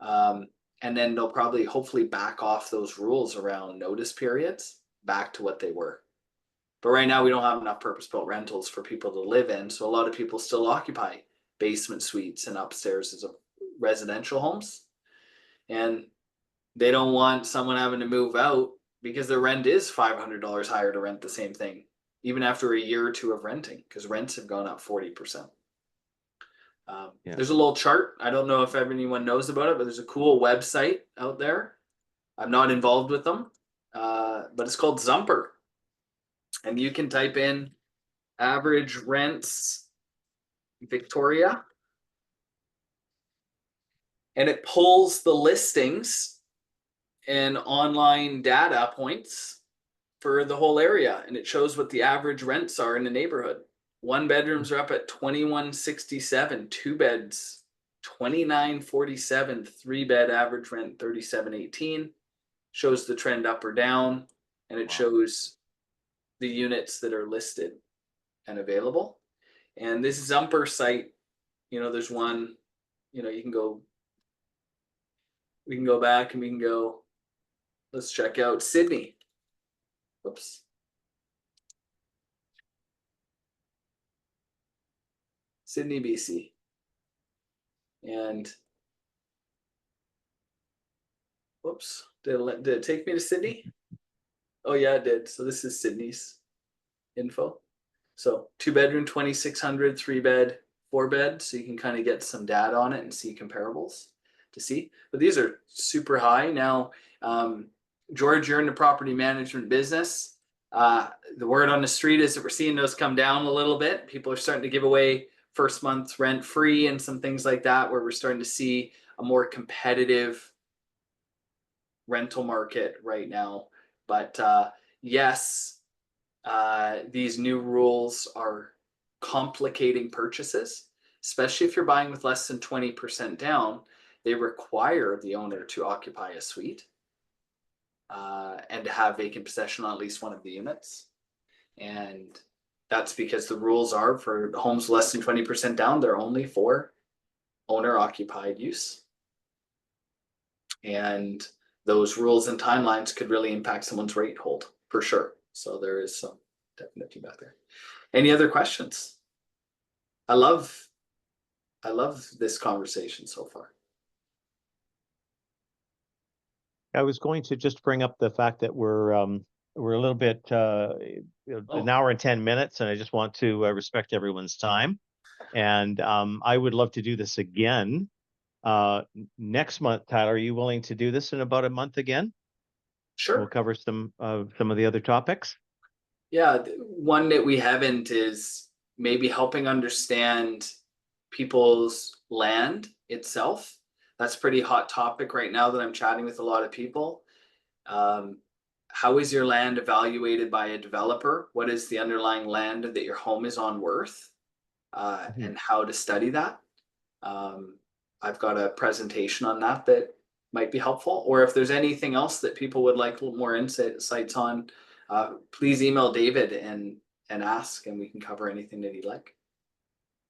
And then they'll probably hopefully back off those rules around notice periods back to what they were. But right now we don't have enough purpose-built rentals for people to live in. So a lot of people still occupy basement suites and upstairs as residential homes. And they don't want someone having to move out because the rent is $500 higher to rent the same thing, even after a year or 2 of renting, because rents have gone up 40%. There's a little chart. I don't know if anyone knows about it, but there's a cool website out there. I'm not involved with them, but it's called Zumper. And you can type in average rents Victoria, and it pulls the listings and online data points for the whole area, and it shows what the average rents are in the neighborhood. 1 bedrooms are up at $21.67, 2 beds $29.47, 3-bed average rent $37.18. Shows the trend up or down, and it shows the units that are listed and available. And this Zumper site, there's one, you can go, we can go back and we can go, let's check out Sydney. Oops. Sydney, BC. And whoops, did it take me to Sydney? Oh yeah, it did. So this is Sydney's info. So 2-bedroom, 2,600, 3-bed, 4-bed. So you can kind of get some data on it and see comparables to see. But these are super high. Now, George, you're in the property management business. The word on the street is that we're seeing those come down a little bit. People are starting to give away first month rent free and some things like that, where we're starting to see a more competitive rental market right now. But yes, these new rules are complicating purchases, especially if you're buying with less than 20% down. They require the owner to occupy a suite and to have vacant possession on at least one of the units. And that's because the rules are for homes less than 20% down, they're only for owner occupied use. And those rules and timelines could really impact someone's rate hold for sure. So there is some definite feedback there. Any other questions? I love this conversation so far. I was going to just bring up the fact that we're a little bit an hour and 10 minutes, and I just want to respect everyone's time. And I would love to do this again next month. Tyler, are you willing to do this in about a month again? Sure. We'll cover some of the other topics. Yeah, one that we haven't is maybe helping understand people's land itself. That's a pretty hot topic right now that I'm chatting with a lot of people. How is your land evaluated by a developer? What is the underlying land that your home is on worth? And how to study that. I've got a presentation on that that might be helpful. Or if there's anything else that people would like a little more insights on, please email David and ask, and we can cover anything that he'd like.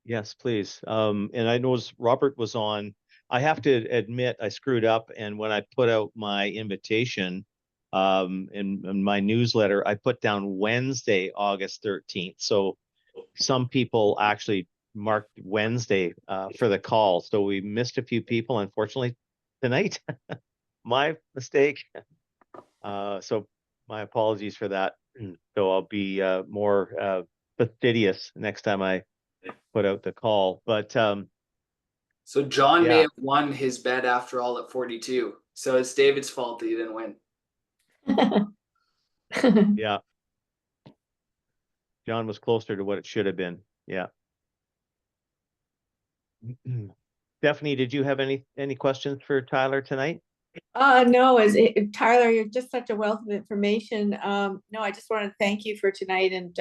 Yes, please. And I noticed Robert was on. I have to admit I screwed up, and when I put out my invitation in my newsletter, I put down Wednesday, August 13th. So some people actually marked Wednesday for the call. So we missed a few people, unfortunately, tonight. My mistake. So my apologies for that. So I'll be more fastidious next time I put out the call. But so John may yeah. have won his bet after all at 42. So it's David's fault that he didn't win. Yeah. John was closer to what it should have been. Yeah. Stephanie, did you have any questions for Tyler tonight? No, Tyler, you're just such a wealth of information. No, I just want to thank you for tonight, and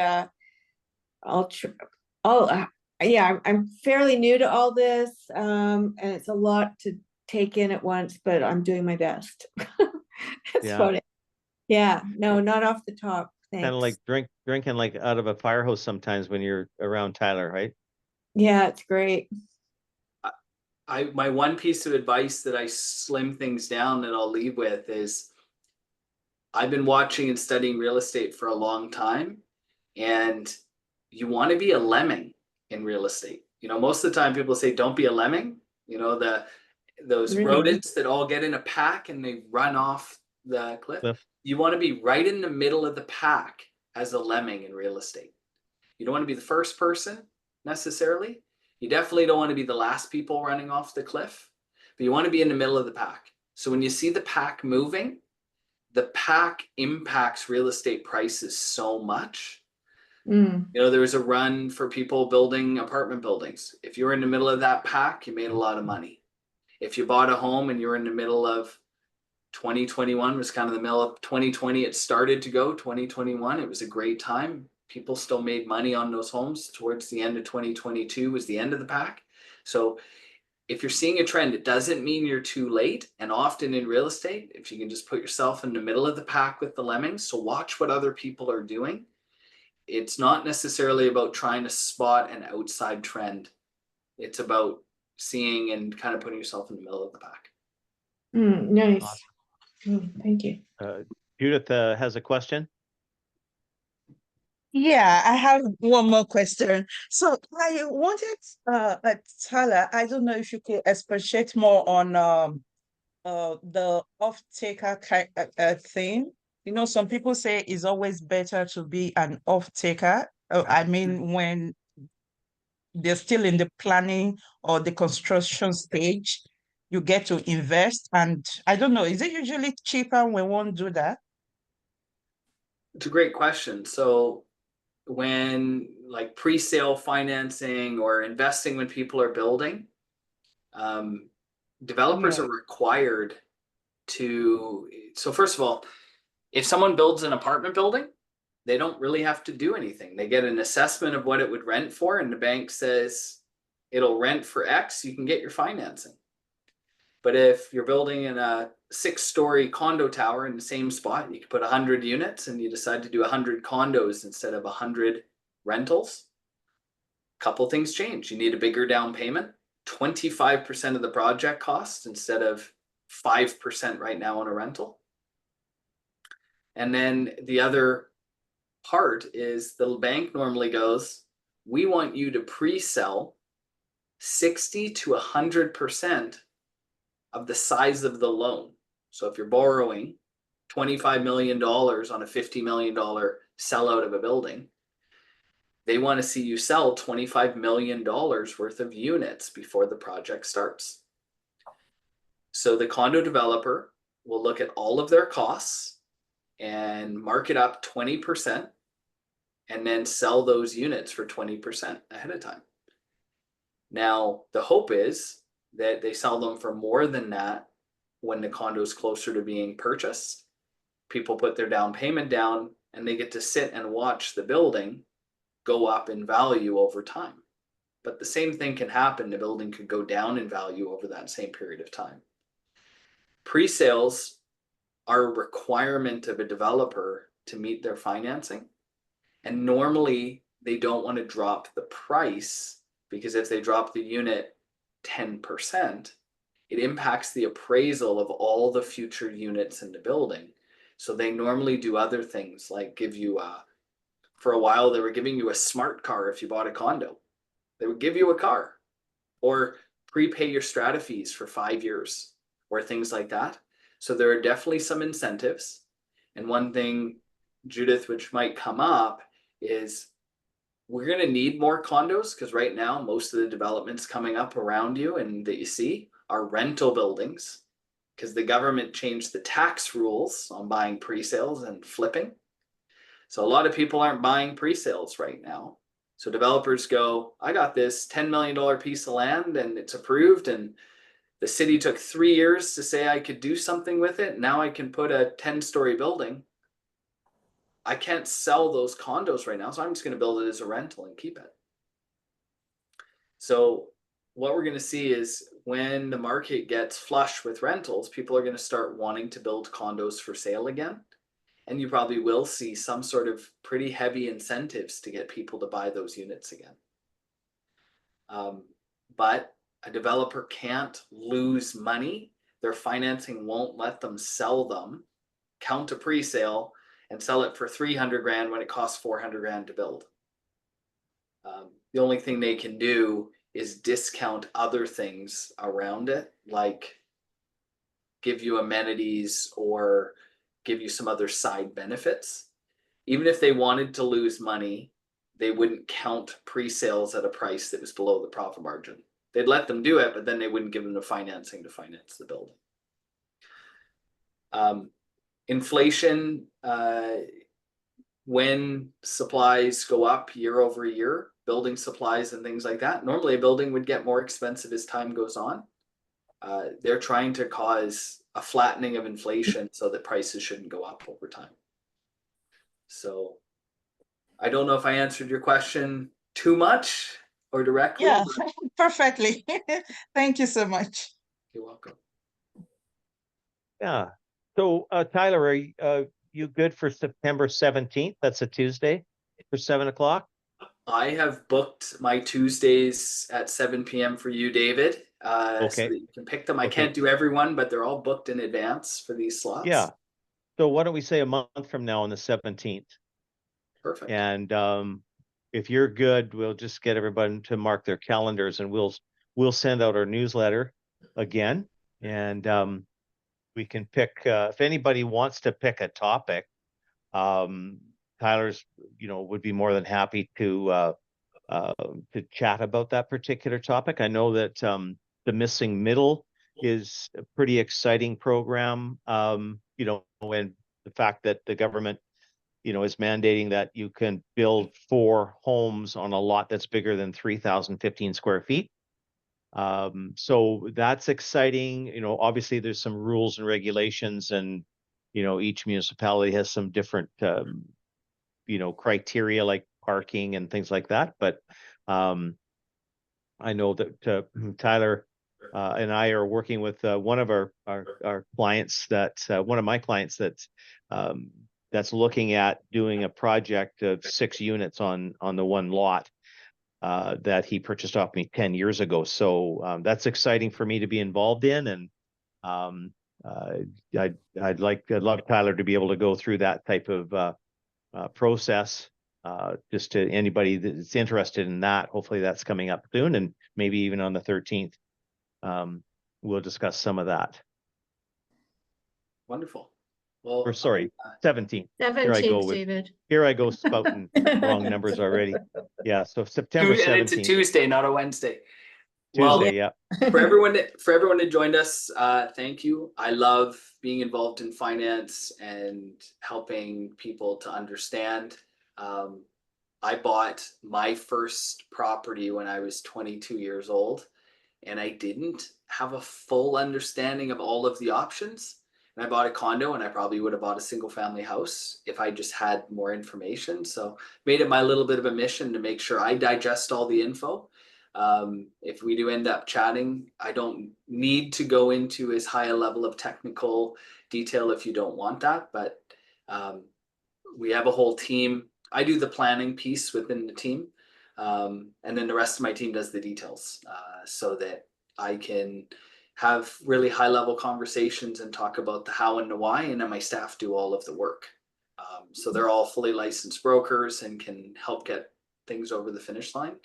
yeah, I'm fairly new to all this, and it's a lot to take in at once, but I'm doing my best. That's Yeah. funny. Yeah, no, not off the top. Thanks. Kind of like drinking like out of a fire hose sometimes when you're around Tyler, right? Yeah, it's great. My one piece of advice that I slim things down that I'll leave with is I've been watching and studying real estate for a long time, and you want to be a lemming in real estate. You know, most of the time people say don't be a lemming. You know, those rodents that all get in a pack and they run off the cliff. You want to be right in the middle of the pack as a lemming in real estate. You don't want to be the first person necessarily. You definitely don't want to be the last people running off the cliff, but you want to be in the middle of the pack. So when you see the pack moving, the pack impacts real estate prices so much. You know, there was a run for people building apartment buildings. If you were in the middle of that pack, you made a lot of money. If you bought a home and you were in the middle of 2021, was kind of the middle of 2020, it started to go 2021. It was a great time. People still made money on those homes. Towards the end of 2022 was the end of the pack. So if you're seeing a trend, it doesn't mean you're too late. And often in real estate, if you can just put yourself in the middle of the pack with the lemmings, so watch what other people are doing. It's not necessarily about trying to spot an outside trend. It's about seeing and kind of putting yourself in the middle of the pack. Nice. Thank you. Judith has a question. Yeah, I have one more question. So I wanted, Tyler, I don't know if you could expatiate more on the off-taker thing. You know, some people say it's always better to be an off-taker. I mean, when they're still in the planning or the construction stage, you get to invest. And I don't know, is it usually cheaper when one do that? It's a great question. So when like pre-sale financing or investing when people are building, developers are required to, so first of all, if someone builds an apartment building, they don't really have to do anything. They get an assessment of what it would rent for, and the bank says it'll rent for X, you can get your financing. But if you're building in a 6-story condo tower in the same spot, you can put 100 units and you decide to do 100 condos instead of 100 rentals. A couple things change. You need a bigger down payment, 25% of the project cost instead of 5% right now on a rental. And then the other part is the bank normally goes, we want you to pre-sell 60 to 100% of the size of the loan. So if you're borrowing $25 million on a $50 million sellout of a building, they want to see you sell $25 million worth of units before the project starts. So the condo developer will look at all of their costs and mark it up 20% and then sell those units for 20% ahead of time. Now, the hope is that they sell them for more than that when the condo is closer to being purchased. People put their down payment down and they get to sit and watch the building go up in value over time. But the same thing can happen. The building could go down in value over that same period of time. Pre-sales are a requirement of a developer to meet their financing. And normally they don't want to drop the price, because if they drop the unit 10%, it impacts the appraisal of all the future units in the building. So they normally do other things like give you for a while, they were giving you a smart car if you bought a condo. They would give you a car, or prepay your strata fees for 5 years, or things like that. So there are definitely some incentives. And one thing, Judith, which might come up is we're going to need more condos, because right now most of the developments coming up around you and that you see are rental buildings, because the government changed the tax rules on buying pre-sales and flipping. So a lot of people aren't buying pre-sales right now. So developers go, I got this $10 million piece of land and it's approved, and the city took 3 years to say I could do something with it. Now I can put a 10-story building. I can't sell those condos right now, so I'm just going to build it as a rental and keep it. So what we're going to see is when the market gets flush with rentals, people are going to start wanting to build condos for sale again. And you probably will see some sort of pretty heavy incentives to get people to buy those units again. But a developer can't lose money. Their financing won't let them sell them, count a pre-sale, and sell it for 300 grand when it costs 400 grand to build. The only thing they can do is discount other things around it, like give you amenities or give you some other side benefits. Even if they wanted to lose money, they wouldn't count pre-sales at a price that was below the profit margin. They'd let them do it, but then they wouldn't give them the financing to finance the building. Inflation, when supplies go up year over year, building supplies and things like that, normally a building would get more expensive as time goes on. They're trying to cause a flattening of inflation so that prices shouldn't go up over time. So I don't know if I answered your question too much or directly. Yeah, perfectly. Thank you so much. You're welcome. Yeah. So Tyler, are you good for September 17th? That's a Tuesday for 7 o'clock. I have booked my Tuesdays at 7 p.m. for you, David. Okay. So that you can pick them. I Okay. can't do everyone, but they're all booked in advance for these slots. Yeah. So why don't we say a month from now on the 17th? Perfect. And if you're good, we'll just get everybody to mark their calendars, and we'll send out our newsletter again, and we can pick if anybody wants to pick a topic. Tyler's, would be more than happy to chat about that particular topic. I know that the Missing Middle is a pretty exciting program. And the fact that the government, is mandating that you can build 4 homes on a lot that's bigger than 3,015 square feet. So that's exciting. Obviously there's some rules and regulations, and each municipality has some different criteria like parking and things like that. But I know that Tyler and I are working with one of our clients, one of my clients that's looking at doing a project of 6 units on the one lot that he purchased off me 10 years ago. So that's exciting for me to be involved in, and I'd love Tyler to be able to go through that type of process. Just to anybody that's interested in that, hopefully that's coming up soon, and maybe even on the 13th, we'll discuss some of that. Wonderful. Well, Or sorry, 17th. 17th, David. Here I go spouting wrong numbers already. Yeah, so September 17th. And it's a Tuesday, not a Wednesday. Tuesday, yeah. For everyone that joined us, thank you. I love being involved in finance and helping people to understand. I bought my first property when I was 22 years old, and I didn't have a full understanding of all of the options. And I bought a condo, and I probably would have bought a single family house if I just had more information. So made it my little bit of a mission to make sure I digest all the info. If we do end up chatting, I don't need to go into as high a level of technical detail if you don't want that, but we have a whole team. I do the planning piece within the team, and then the rest of my team does the details, so that I can have really high level conversations and talk about the how and the why, and then my staff do all of the work. So they're all fully licensed brokers and can help get things over the finish line.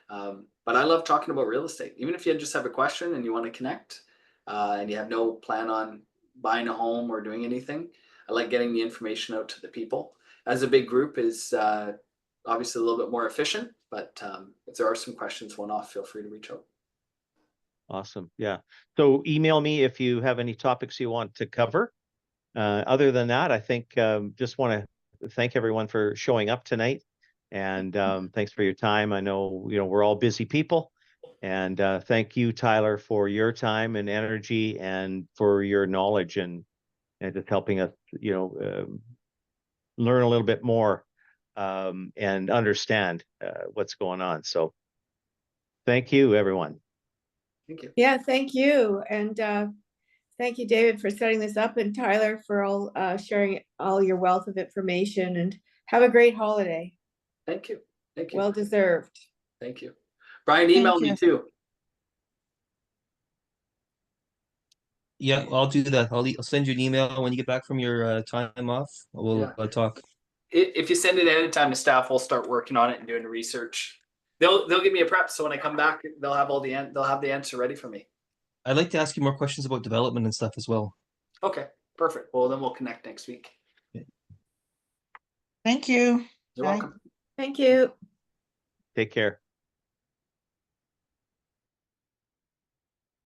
But I love talking about real estate. Even if you just have a question and you want to connect, and you have no plan on buying a home or doing anything, I like getting the information out to the people. As a big group is obviously a little bit more efficient, but if there are some questions one-off, feel free to reach out. Awesome. Yeah. So email me if you have any topics you want to cover. Other than that, I think just want to thank everyone for showing up tonight, and thanks for your time. I know, we're all busy people, and thank you, Tyler, for your time and energy and for your knowledge and just helping us, learn a little bit more and understand what's going on. So thank you, everyone. Thank you. Yeah, thank you. And thank you, David, for setting this up, and Tyler for all sharing all your wealth of information, and have a great holiday. Thank you. Thank you. Well deserved. Thank you. Brian, email me you. too. Yeah, I'll do that. I'll send you an email when you get back from your time off. We'll talk. If you send it ahead of time to staff, we'll start working on it and doing the research. They'll give me a prep, so when I come back, they'll have the answer ready for me. I'd like to ask you more questions about development and stuff as well. Okay, perfect. Well, then we'll connect next week. Thank you. You're Bye. welcome. Thank you. Take care.